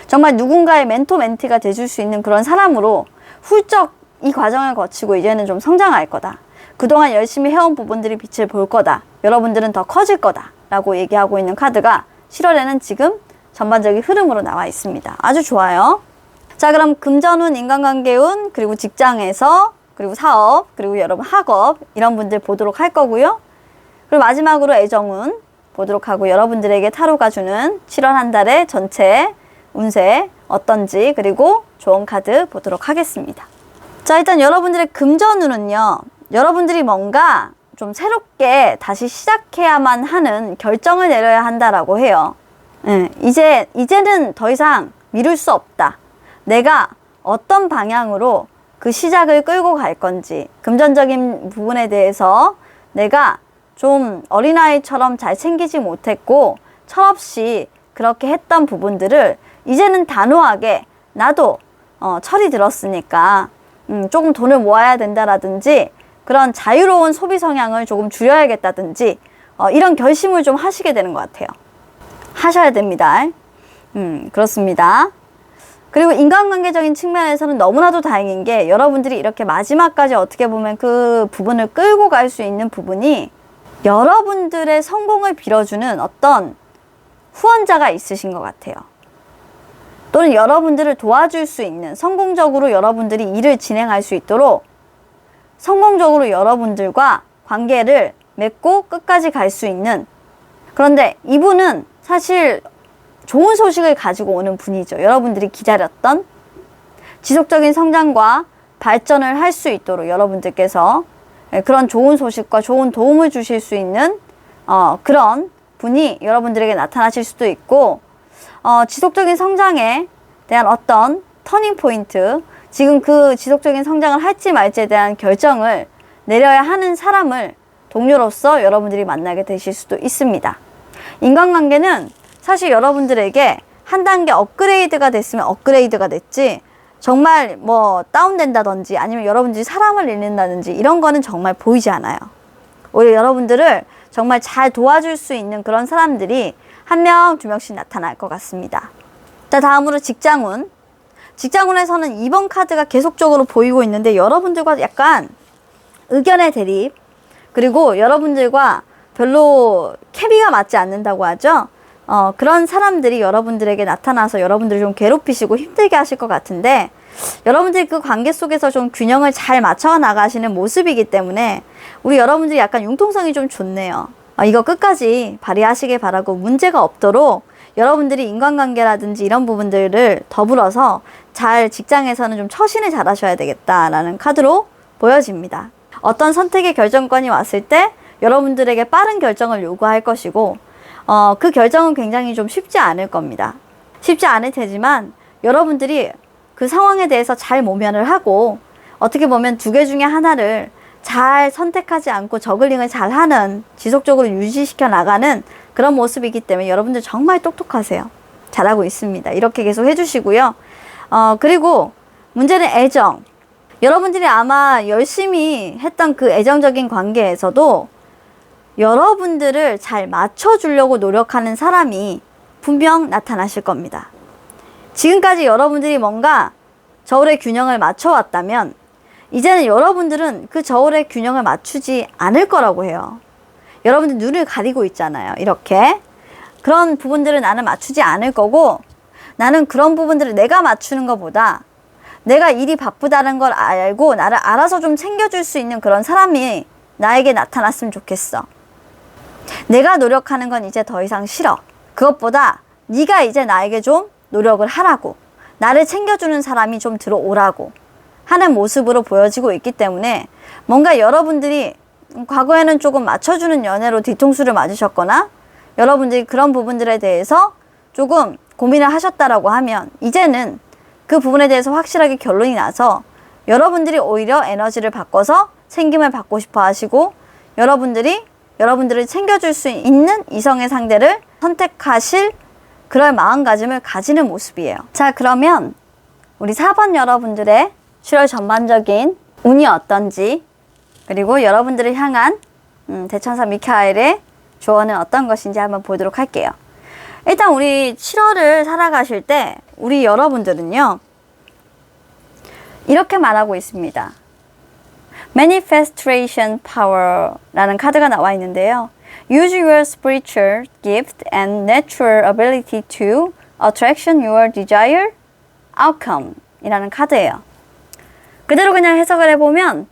정말 누군가의 멘토 멘티가 돼줄 수 있는 그런 사람으로 훌쩍 이 과정을 거치고 이제는 좀 성장할 거다. 그동안 열심히 해온 부분들이 빛을 볼 거다. 여러분들은 더 커질 거다 라고 얘기하고 있는 카드가 7월에는 지금 전반적인 흐름으로 나와 있습니다. 아주 좋아요. 자, 그럼 금전운, 인간관계운, 그리고 직장에서, 그리고 사업, 그리고 여러분 학업 이런 분들 보도록 할 거고요. 그리고 마지막으로 애정운 보도록 하고 여러분들에게 타로가 주는 7월 한 달의 전체 운세 어떤지, 그리고 좋은 카드 보도록 하겠습니다. 자, 일단 여러분들의 금전운은요, 여러분들이 뭔가 좀 새롭게 다시 시작해야만 하는 결정을 내려야 한다라고 해요. 이제는 더 이상 미룰 수 없다. 내가 어떤 방향으로 그 시작을 끌고 갈 건지, 금전적인 부분에 대해서 내가 좀 어린아이처럼 잘 챙기지 못했고 철없이 그렇게 했던 부분들을 이제는 단호하게 나도 철이 들었으니까 조금 돈을 모아야 된다라든지 그런 자유로운 소비 성향을 조금 줄여야겠다든지 이런 결심을 좀 하시게 되는 것 같아요. 하셔야 됩니다. 그렇습니다. 그리고 인간관계적인 측면에서는 너무나도 다행인 게 여러분들이 이렇게 마지막까지 어떻게 보면 그 부분을 끌고 갈 수 있는 부분이 여러분들의 성공을 빌어주는 어떤 후원자가 있으신 것 같아요. 또는 여러분들을 도와줄 수 있는, 성공적으로 여러분들이 일을 진행할 수 있도록 성공적으로 여러분들과 관계를 맺고 끝까지 갈 수 있는, 그런데 이분은 사실 좋은 소식을 가지고 오는 분이죠. 여러분들이 기다렸던 지속적인 성장과 발전을 할 수 있도록 여러분들께서 그런 좋은 소식과 좋은 도움을 주실 수 있는 그런 분이 여러분들에게 나타나실 수도 있고, 지속적인 성장에 대한 어떤 터닝 포인트, 지금 그 지속적인 성장을 할지 말지에 대한 결정을 내려야 하는 사람을 동료로서 여러분들이 만나게 되실 수도 있습니다. 인간관계는 사실 여러분들에게 한 단계 업그레이드가 됐으면 업그레이드가 됐지, 정말 뭐 다운된다든지 아니면 여러분들이 사람을 잃는다든지 이런 거는 정말 보이지 않아요. 오히려 여러분들을 정말 잘 도와줄 수 있는 그런 사람들이 한 명, 두 명씩 나타날 것 같습니다. 자, 다음으로 직장운. 직장운에서는 2번 카드가 계속적으로 보이고 있는데 여러분들과 약간 의견의 대립, 그리고 여러분들과 별로 케미가 맞지 않는다고 하죠. 그런 사람들이 여러분들에게 나타나서 여러분들을 좀 괴롭히시고 힘들게 하실 것 같은데, 여러분들이 그 관계 속에서 좀 균형을 잘 맞춰 나가시는 모습이기 때문에 우리 여러분들이 약간 융통성이 좀 좋네요. 이거 끝까지 발휘하시길 바라고, 문제가 없도록 여러분들이 인간관계라든지 이런 부분들을 더불어서 잘 직장에서는 좀 처신을 잘 하셔야 되겠다라는 카드로 보여집니다. 어떤 선택의 결정권이 왔을 때 여러분들에게 빠른 결정을 요구할 것이고, 그 결정은 굉장히 좀 쉽지 않을 겁니다. 쉽지 않을 테지만 여러분들이 그 상황에 대해서 잘 모면을 하고, 어떻게 보면 두 개 중에 하나를 잘 선택하지 않고 저글링을 잘 하는, 지속적으로 유지시켜 나가는 그런 모습이기 때문에 여러분들 정말 똑똑하세요. 잘하고 있습니다. 이렇게 계속 해주시고요. 그리고 문제는 애정. 여러분들이 아마 열심히 했던 그 애정적인 관계에서도 여러분들을 잘 맞춰주려고 노력하는 사람이 분명 나타나실 겁니다. 지금까지 여러분들이 뭔가 저울의 균형을 맞춰왔다면 이제는 여러분들은 그 저울의 균형을 맞추지 않을 거라고 해요. 여러분들 눈을 가리고 있잖아요. 이렇게. 그런 부분들을 나는 맞추지 않을 거고, 나는 그런 부분들을 내가 맞추는 것보다 내가 일이 바쁘다는 걸 알고 나를 알아서 좀 챙겨줄 수 있는 그런 사람이 나에게 나타났으면 좋겠어. 내가 노력하는 건 이제 더 이상 싫어. 그것보다 네가 이제 나에게 좀 노력을 하라고, 나를 챙겨주는 사람이 좀 들어오라고 하는 모습으로 보여지고 있기 때문에, 뭔가 여러분들이 과거에는 조금 맞춰주는 연애로 뒤통수를 맞으셨거나 여러분들이 그런 부분들에 대해서 조금 고민을 하셨다라고 하면, 이제는 그 부분에 대해서 확실하게 결론이 나서 여러분들이 오히려 에너지를 바꿔서 챙김을 받고 싶어 하시고, 여러분들을 챙겨줄 수 있는 이성의 상대를 선택하실 그럴 마음가짐을 가지는 모습이에요. 자, 그러면 우리 4번 여러분들의 7월 전반적인 운이 어떤지, 그리고 여러분들을 향한 대천사 미카엘의 조언은 어떤 것인지 한번 보도록 할게요. 일단 우리 7월을 살아가실 때 우리 여러분들은요, 이렇게 말하고 있습니다. Manifestation Power라는 카드가 나와 있는데요. Use your spiritual gift and natural ability to attraction your desired outcome 이라는 카드예요. 그대로 그냥 해석을 해보면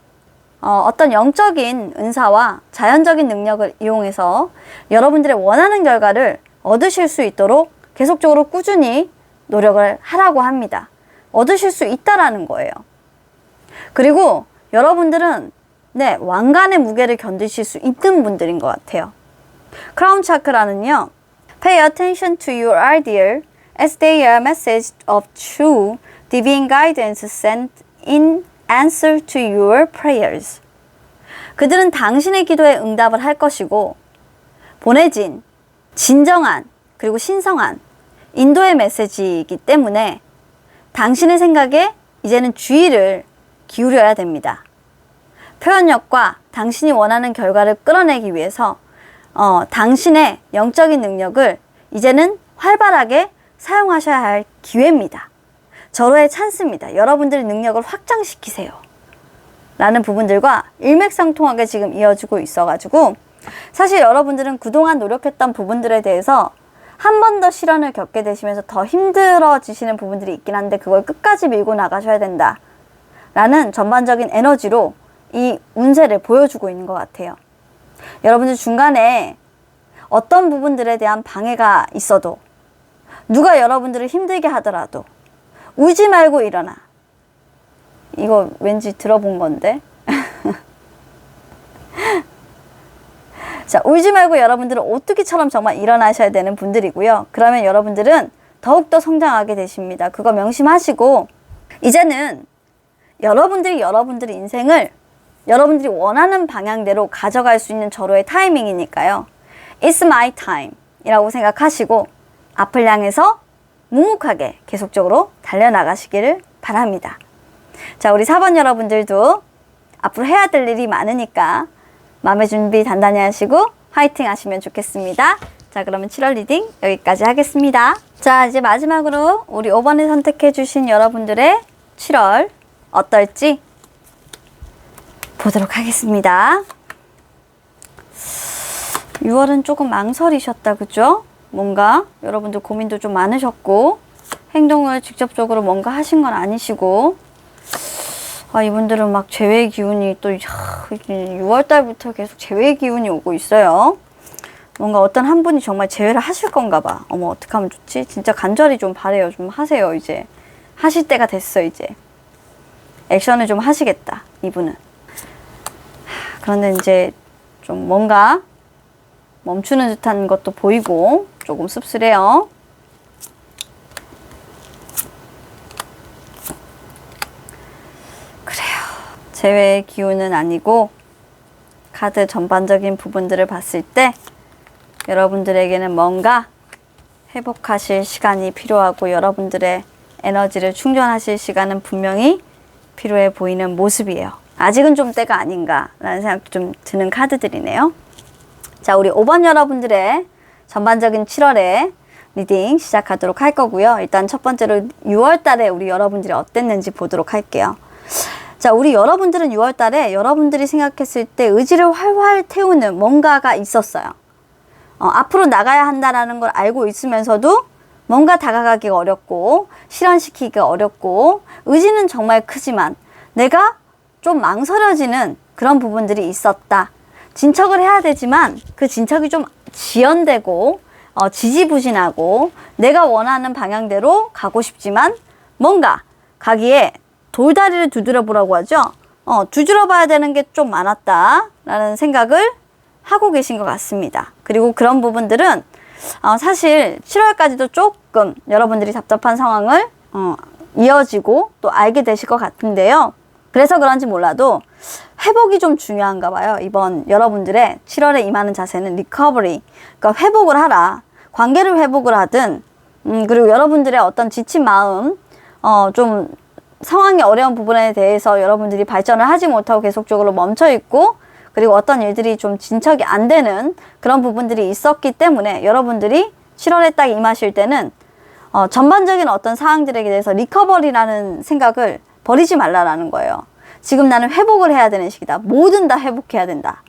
어떤 영적인 은사와 자연적인 능력을 이용해서 여러분들의 원하는 결과를 얻으실 수 있도록 계속적으로 꾸준히 노력을 하라고 합니다. 얻으실 수 있다라는 거예요. 그리고 여러분들은 왕관의 무게를 견디실 수 있는 분들인 것 같아요. 크라운 차크라는요, Pay attention to your ideal as they are message of true divine guidance sent in answer to your prayers. 그들은 당신의 기도에 응답을 할 것이고, 보내진 진정한 그리고 신성한 인도의 메시지이기 때문에 당신의 생각에 이제는 주의를 기울여야 됩니다. 표현력과 당신이 원하는 결과를 끌어내기 위해서 당신의 영적인 능력을 이제는 활발하게 사용하셔야 할 기회입니다. 절호의 찬스입니다. 여러분들의 능력을 확장시키세요. 라는 부분들과 일맥상통하게 지금 이어지고 있어가지고, 사실 여러분들은 그동안 노력했던 부분들에 대해서 한 번 더 시련을 겪게 되시면서 더 힘들어지시는 부분들이 있긴 한데, 그걸 끝까지 밀고 나가셔야 된다 라는 전반적인 에너지로 이 운세를 보여주고 있는 것 같아요. 여러분들 중간에 어떤 부분들에 대한 방해가 있어도, 누가 여러분들을 힘들게 하더라도 울지 말고 일어나. 이거 왠지 들어본 건데. 자, 울지 말고 여러분들은 오뚜기처럼 정말 일어나셔야 되는 분들이고요. 그러면 여러분들은 더욱더 성장하게 되십니다. 그거 명심하시고 이제는 여러분들이 인생을 여러분들이 원하는 방향대로 가져갈 수 있는 절호의 타이밍이니까요. It's my time 이라고 생각하시고 앞을 향해서 묵묵하게 계속적으로 달려나가시기를 바랍니다. 자, 우리 4번 여러분들도 앞으로 해야 될 일이 많으니까 마음의 준비 단단히 하시고 화이팅 하시면 좋겠습니다. 자, 그러면 7월 리딩 여기까지 하겠습니다. 자, 이제 마지막으로 우리 5번을 선택해 주신 여러분들의 7월 어떨지 보도록 하겠습니다. 6월은 조금 망설이셨다, 그죠? 뭔가 여러분들 고민도 좀 많으셨고 행동을 직접적으로 뭔가 하신 건 아니시고 이분들은 막 재회 기운이 또 6월달부터 계속 재회 기운이 오고 있어요. 뭔가 어떤 한 분이 정말 재회를 하실 건가 봐. 어머, 어떡하면 좋지? 진짜 간절히 좀 바래요. 좀 하세요. 이제 하실 때가 됐어. 이제 액션을 좀 하시겠다, 이분은. 그런데 이제 좀 뭔가 멈추는 듯한 것도 보이고 조금 씁쓸해요. 그래요. 재회의 기운은 아니고 카드 전반적인 부분들을 봤을 때 여러분들에게는 뭔가 회복하실 시간이 필요하고 여러분들의 에너지를 충전하실 시간은 분명히 필요해 보이는 모습이에요. 아직은 좀 때가 아닌가라는 생각도 좀 드는 카드들이네요. 자, 우리 5번 여러분들의 전반적인 7월의 리딩 시작하도록 할 거고요. 일단 첫 번째로 6월 달에 우리 여러분들이 어땠는지 보도록 할게요. 자, 우리 여러분들은 6월 달에 여러분들이 생각했을 때 의지를 활활 태우는 뭔가가 있었어요. 앞으로 나가야 한다는 걸 알고 있으면서도 뭔가 다가가기가 어렵고 실현시키기가 어렵고 의지는 정말 크지만 내가 좀 망설여지는 그런 부분들이 있었다. 진척을 해야 되지만 그 진척이 좀 지연되고 지지부진하고 내가 원하는 방향대로 가고 싶지만 뭔가 가기에 돌다리를 두드려 보라고 하죠. 두드려 봐야 되는 게 좀 많았다라는 생각을 하고 계신 것 같습니다. 그리고 그런 부분들은 사실 7월까지도 조금 여러분들이 답답한 상황을 이어지고 또 알게 되실 것 같은데요. 그래서 그런지 몰라도 회복이 좀 중요한가 봐요. 이번 여러분들의 7월에 임하는 자세는 리커버리, 그러니까 회복을 하라. 관계를 회복을 하든 그리고 여러분들의 어떤 지친 마음, 좀 상황이 어려운 부분에 대해서 여러분들이 발전을 하지 못하고 계속적으로 멈춰있고 그리고 어떤 일들이 좀 진척이 안 되는 그런 부분들이 있었기 때문에 여러분들이 7월에 딱 임하실 때는 전반적인 어떤 사항들에 대해서 리커버리라는 생각을 버리지 말라라는 거예요. 지금 나는 회복을 해야 되는 시기다. 뭐든 다 회복해야 된다.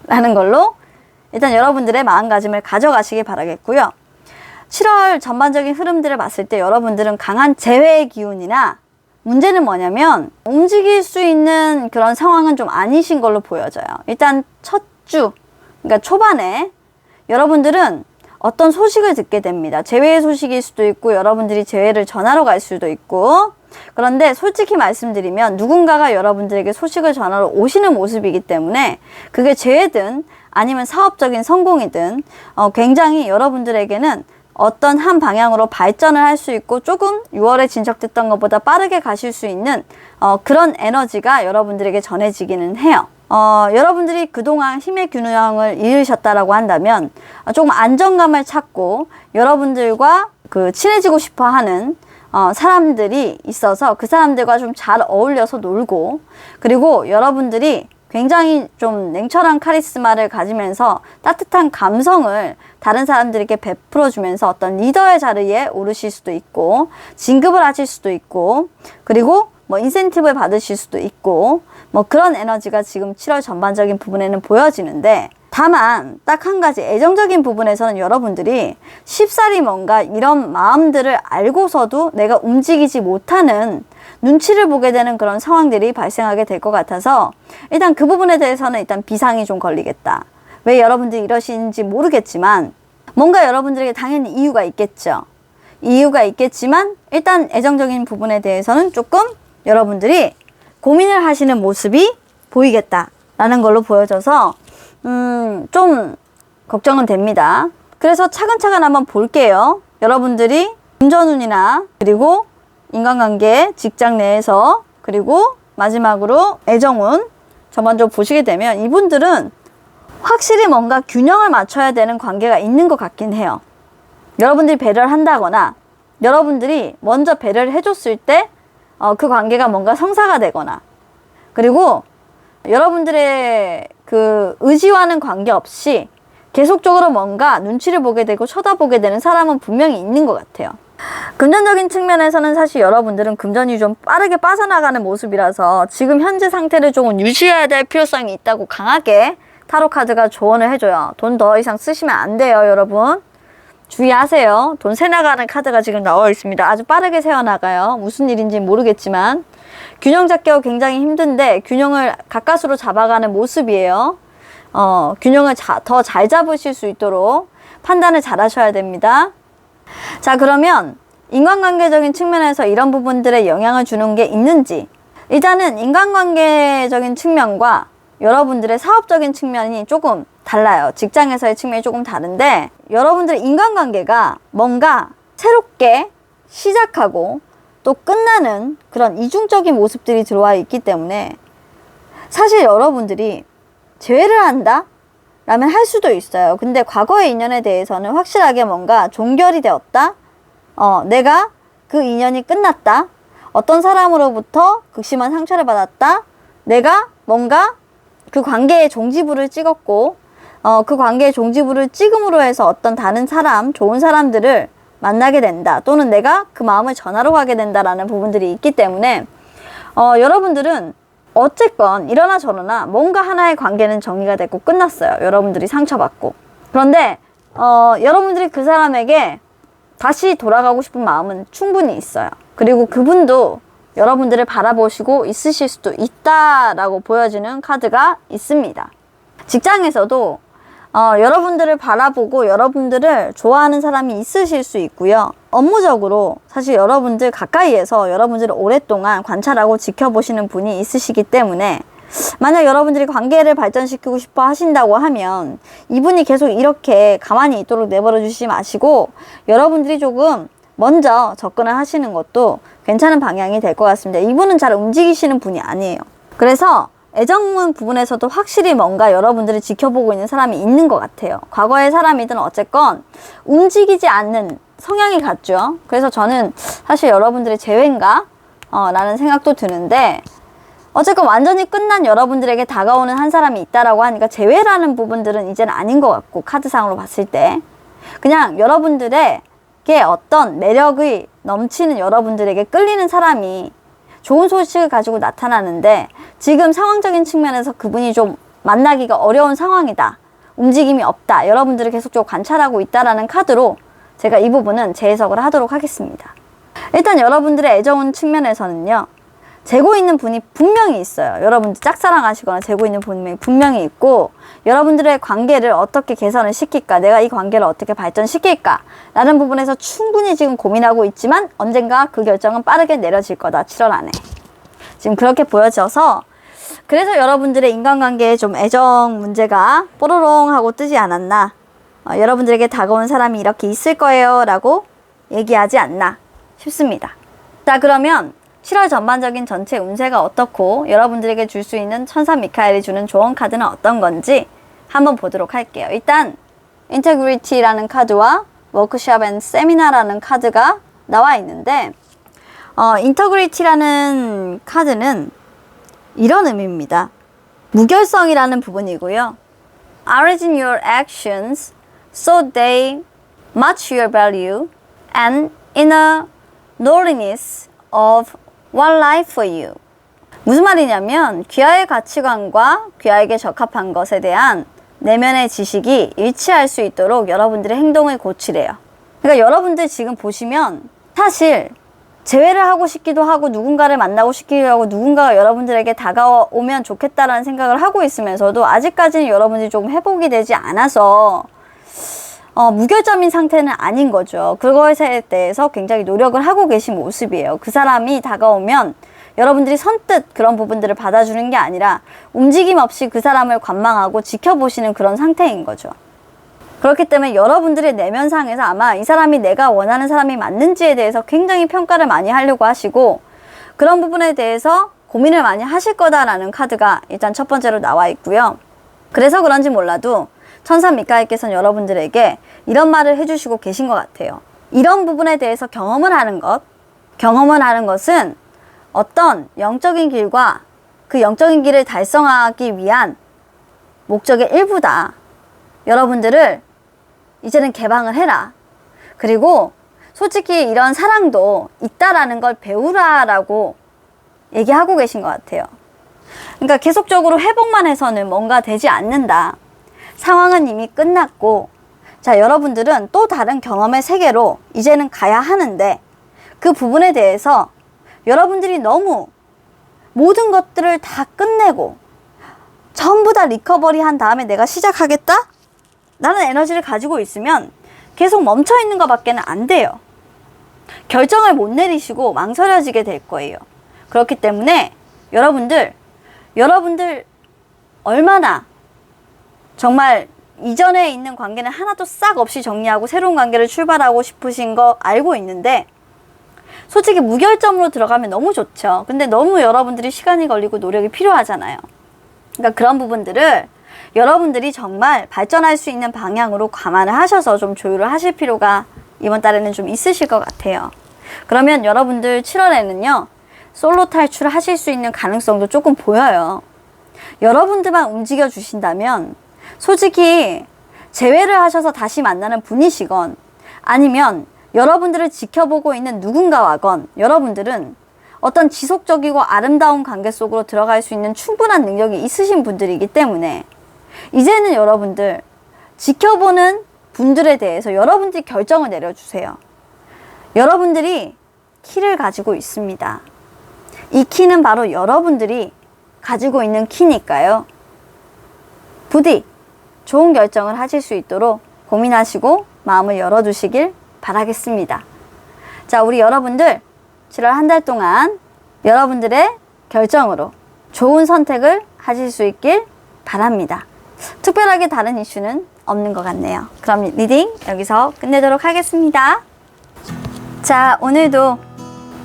라는 걸로 일단 여러분들의 마음가짐을 가져가시기 바라겠고요. 7월 전반적인 흐름들을 봤을 때 여러분들은 강한 재회의 기운이나 문제는 뭐냐면 움직일 수 있는 그런 상황은 좀 아니신 걸로 보여져요. 일단 첫 주, 그러니까 초반에 여러분들은 어떤 소식을 듣게 됩니다. 재회의 소식일 수도 있고 여러분들이 재회를 전하러 갈 수도 있고 그런데 솔직히 말씀드리면 누군가가 여러분들에게 소식을 전하러 오시는 모습이기 때문에 그게 재회든 아니면 사업적인 성공이든 굉장히 여러분들에게는 어떤 한 방향으로 발전을 할 수 있고 조금 6월에 진척됐던 것보다 빠르게 가실 수 있는 그런 에너지가 여러분들에게 전해지기는 해요. 여러분들이 그동안 힘의 균형을 잃으셨다라고 한다면 조금 안정감을 찾고 여러분들과 친해지고 싶어 하는 사람들이 있어서 그 사람들과 좀 잘 어울려서 놀고 그리고 여러분들이 굉장히 좀 냉철한 카리스마를 가지면서 따뜻한 감성을 다른 사람들에게 베풀어주면서 어떤 리더의 자리에 오르실 수도 있고 진급을 하실 수도 있고 그리고 뭐 인센티브를 받으실 수도 있고 뭐 그런 에너지가 지금 7월 전반적인 부분에는 보여지는데 다만 딱 한 가지 애정적인 부분에서는 여러분들이 쉽사리 뭔가 이런 마음들을 알고서도 내가 움직이지 못하는 눈치를 보게 되는 그런 상황들이 발생하게 될 것 같아서 일단 그 부분에 대해서는 일단 비상이 좀 걸리겠다. 왜 여러분들이 이러시는지 모르겠지만 뭔가 여러분들에게 당연히 이유가 있겠죠. 이유가 있겠지만 일단 애정적인 부분에 대해서는 조금 여러분들이 고민을 하시는 모습이 보이겠다라는 걸로 보여져서 좀 걱정은 됩니다. 그래서 차근차근 한번 볼게요. 여러분들이 금전운이나 그리고 인간관계, 직장 내에서, 그리고 마지막으로 애정운 전반적으로 보시게 되면 이분들은 확실히 뭔가 균형을 맞춰야 되는 관계가 있는 것 같긴 해요. 여러분들이 배려를 한다거나 여러분들이 먼저 배려를 해줬을 때 그 관계가 뭔가 성사가 되거나, 그리고 여러분들의 그 의지와는 관계없이 계속적으로 뭔가 눈치를 보게 되고 쳐다보게 되는 사람은 분명히 있는 것 같아요. 금전적인 측면에서는 사실 여러분들은 금전이 좀 빠르게 빠져나가는 모습이라서 지금 현재 상태를 조금 유지해야 될 필요성이 있다고 강하게 타로 카드가 조언을 해줘요. 돈 더 이상 쓰시면 안 돼요, 여러분. 주의하세요. 돈 새나가는 카드가 지금 나와 있습니다. 아주 빠르게 새어나가요. 무슨 일인지 모르겠지만 균형 잡기가 굉장히 힘든데 균형을 가까스로 잡아가는 모습이에요. 균형을 더 잘 잡으실 수 있도록 판단을 잘 하셔야 됩니다. 자, 그러면 인간관계적인 측면에서 이런 부분들에 영향을 주는 게 있는지, 일단은 인간관계적인 측면과 여러분들의 사업적인 측면이 조금 달라요. 직장에서의 측면이 조금 다른데, 여러분들의 인간관계가 뭔가 새롭게 시작하고 또 끝나는 그런 이중적인 모습들이 들어와 있기 때문에 사실 여러분들이 재회를 한다? 라면 할 수도 있어요. 근데 과거의 인연에 대해서는 확실하게 뭔가 종결이 되었다? 내가 그 인연이 끝났다? 어떤 사람으로부터 극심한 상처를 받았다? 내가 뭔가 그 관계의 종지부를 찍었고, 그 관계의 종지부를 찍음으로 해서 어떤 다른 사람, 좋은 사람들을 만나게 된다. 또는 내가 그 마음을 전하러 가게 된다라는 부분들이 있기 때문에 여러분들은 어쨌건 이러나 저러나 뭔가 하나의 관계는 정리가 됐고 끝났어요. 여러분들이 상처받고. 그런데 여러분들이 그 사람에게 다시 돌아가고 싶은 마음은 충분히 있어요. 그리고 그분도 여러분들을 바라보시고 있으실 수도 있다라고 보여지는 카드가 있습니다. 직장에서도 여러분들을 바라보고 여러분들을 좋아하는 사람이 있으실 수 있고요. 업무적으로 사실 여러분들 가까이에서 여러분들을 오랫동안 관찰하고 지켜보시는 분이 있으시기 때문에 만약 여러분들이 관계를 발전시키고 싶어 하신다고 하면 이분이 계속 이렇게 가만히 있도록 내버려 주시지 마시고 여러분들이 조금 먼저 접근을 하시는 것도 괜찮은 방향이 될 것 같습니다. 이분은 잘 움직이시는 분이 아니에요. 그래서 애정문 부분에서도 확실히 뭔가 여러분들이 지켜보고 있는 사람이 있는 것 같아요. 과거의 사람이든 어쨌건 움직이지 않는 성향이 같죠. 그래서 저는 사실 여러분들의 재회인가? 라는 생각도 드는데 어쨌건 완전히 끝난 여러분들에게 다가오는 한 사람이 있다라고 하니까 재회라는 부분들은 이제는 아닌 것 같고, 카드상으로 봤을 때 그냥 여러분들에게 어떤 매력이 넘치는 여러분들에게 끌리는 사람이 좋은 소식을 가지고 나타나는데 지금 상황적인 측면에서 그분이 좀 만나기가 어려운 상황이다, 움직임이 없다, 여러분들을 계속적으로 관찰하고 있다라는 카드로 제가 이 부분은 재해석을 하도록 하겠습니다. 일단 여러분들의 애정운 측면에서는요, 재고 있는 분이 분명히 있어요. 여러분들 짝사랑하시거나 재고 있는 분이 분명히 있고, 여러분들의 관계를 어떻게 개선을 시킬까, 내가 이 관계를 어떻게 발전시킬까 라는 부분에서 충분히 지금 고민하고 있지만 언젠가 그 결정은 빠르게 내려질 거다, 7월 안에. 지금 그렇게 보여져서, 그래서 여러분들의 인간관계에 좀 애정 문제가 뽀로롱 하고 뜨지 않았나, 여러분들에게 다가온 사람이 이렇게 있을 거예요 라고 얘기하지 않나 싶습니다. 자, 그러면 7월 전반적인 전체 운세가 어떻고 여러분들에게 줄 수 있는 천사 미카엘이 주는 조언 카드는 어떤 건지 한번 보도록 할게요. 일단 인테그리티라는 카드와 워크숍 앤 세미나라는 카드가 나와 있는데, 인테그리티라는 카드는 이런 의미입니다. 무결성이라는 부분이고요. Arrange your actions so they match your value and inner knowingness of one life for you. 무슨 말이냐면 귀하의 가치관과 귀하에게 적합한 것에 대한 내면의 지식이 일치할 수 있도록 여러분들의 행동을 고치래요. 그러니까 여러분들 지금 보시면 사실 재회를 하고 싶기도 하고 누군가를 만나고 싶기도 하고 누군가가 여러분들에게 다가오면 좋겠다라는 생각을 하고 있으면서도 아직까지는 여러분들이 조금 회복이 되지 않아서 무결점인 상태는 아닌 거죠. 그것에 대해서 굉장히 노력을 하고 계신 모습이에요. 그 사람이 다가오면 여러분들이 선뜻 그런 부분들을 받아주는 게 아니라 움직임 없이 그 사람을 관망하고 지켜보시는 그런 상태인 거죠. 그렇기 때문에 여러분들의 내면상에서 아마 이 사람이 내가 원하는 사람이 맞는지에 대해서 굉장히 평가를 많이 하려고 하시고, 그런 부분에 대해서 고민을 많이 하실 거다라는 카드가 일단 첫 번째로 나와 있고요. 그래서 그런지 몰라도 천사 미카엘께서는 여러분들에게 이런 말을 해주시고 계신 것 같아요. 이런 부분에 대해서 경험을 하는 것은 어떤 영적인 길과 그 영적인 길을 달성하기 위한 목적의 일부다. 여러분들을 이제는 개방을 해라. 그리고 솔직히 이런 사랑도 있다라는 걸 배우라라고 얘기하고 계신 것 같아요. 그러니까 계속적으로 회복만 해서는 뭔가 되지 않는다. 상황은 이미 끝났고, 자, 여러분들은 또 다른 경험의 세계로 이제는 가야 하는데, 그 부분에 대해서 여러분들이 너무 모든 것들을 다 끝내고 전부 다 리커버리 한 다음에 내가 시작하겠다? 라는 에너지를 가지고 있으면 계속 멈춰 있는 것밖에는 안 돼요. 결정을 못 내리시고 망설여지게 될 거예요. 그렇기 때문에 여러분들 얼마나 정말 이전에 있는 관계는 하나도 싹 없이 정리하고 새로운 관계를 출발하고 싶으신 거 알고 있는데, 솔직히 무결점으로 들어가면 너무 좋죠. 근데 너무 여러분들이 시간이 걸리고 노력이 필요하잖아요. 그러니까 그런 부분들을 여러분들이 정말 발전할 수 있는 방향으로 감안을 하셔서 좀 조율을 하실 필요가 이번 달에는 좀 있으실 것 같아요. 그러면 여러분들 7월에는요, 솔로 탈출을 하실 수 있는 가능성도 조금 보여요. 여러분들만 움직여 주신다면, 솔직히 재회를 하셔서 다시 만나는 분이시건 아니면 여러분들을 지켜보고 있는 누군가와건, 여러분들은 어떤 지속적이고 아름다운 관계 속으로 들어갈 수 있는 충분한 능력이 있으신 분들이기 때문에 이제는 여러분들 지켜보는 분들에 대해서 여러분들이 결정을 내려주세요. 여러분들이 키를 가지고 있습니다. 이 키는 바로 여러분들이 가지고 있는 키니까요. 부디 좋은 결정을 하실 수 있도록 고민하시고 마음을 열어두시길 바라겠습니다. 자, 우리 여러분들 7월 한 달 동안 여러분들의 결정으로 좋은 선택을 하실 수 있길 바랍니다. 특별하게 다른 이슈는 없는 것 같네요. 그럼 리딩 여기서 끝내도록 하겠습니다. 자, 오늘도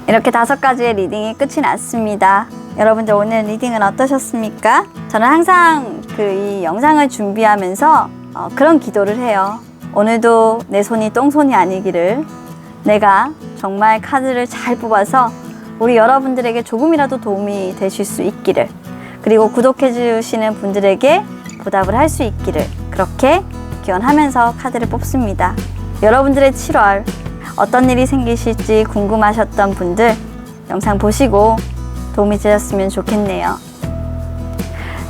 이렇게 5가지의 리딩이 끝이 났습니다. 여러분들 오늘 리딩은 어떠셨습니까? 저는 항상 이 영상을 준비하면서 그런 기도를 해요. 오늘도 내 손이 똥손이 아니기를, 내가 정말 카드를 잘 뽑아서 우리 여러분들에게 조금이라도 도움이 되실 수 있기를, 그리고 구독해 주시는 분들에게 보답을 할 수 있기를, 그렇게 기원하면서 카드를 뽑습니다. 여러분들의 7월 어떤 일이 생기실지 궁금하셨던 분들 영상 보시고 도움이 되셨으면 좋겠네요.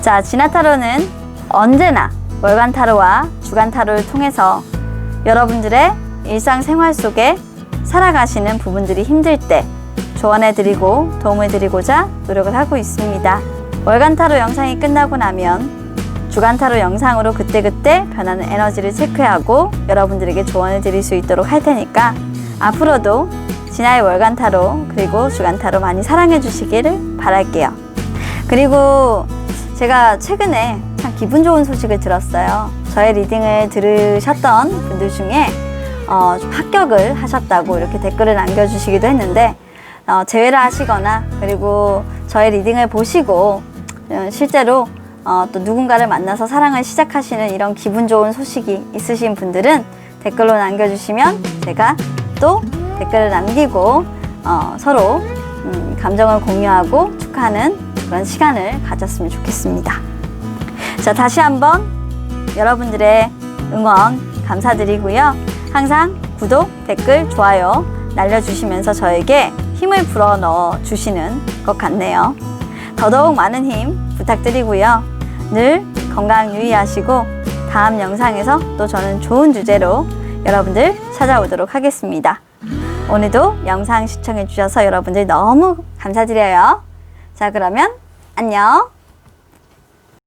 자, 진화타로는 언제나 월간 타로와 주간 타로를 통해서 여러분들의 일상생활 속에 살아가시는 부분들이 힘들 때 조언해드리고 도움을 드리고자 노력을 하고 있습니다. 월간 타로 영상이 끝나고 나면 주간 타로 영상으로 그때그때 변하는 에너지를 체크하고 여러분들에게 조언을 드릴 수 있도록 할 테니까 앞으로도 진아의 월간 타로 그리고 주간 타로 많이 사랑해 주시기를 바랄게요. 그리고 제가 최근에 참 기분 좋은 소식을 들었어요. 저의 리딩을 들으셨던 분들 중에 좀 합격을 하셨다고 이렇게 댓글을 남겨주시기도 했는데, 재회를 하시거나 그리고 저의 리딩을 보시고 실제로 또 누군가를 만나서 사랑을 시작하시는 이런 기분 좋은 소식이 있으신 분들은 댓글로 남겨주시면 제가 또 댓글을 남기고 서로 감정을 공유하고 축하하는 그런 시간을 가졌으면 좋겠습니다. 자, 다시 한번 여러분들의 응원 감사드리고요. 항상 구독, 댓글, 좋아요 날려주시면서 저에게 힘을 불어넣어 주시는 것 같네요. 더더욱 많은 힘 부탁드리고요. 늘 건강 유의하시고 다음 영상에서 또 저는 좋은 주제로 여러분들 찾아오도록 하겠습니다. 오늘도 영상 시청해 주셔서 여러분들 너무 감사드려요. 자, 그러면 안녕.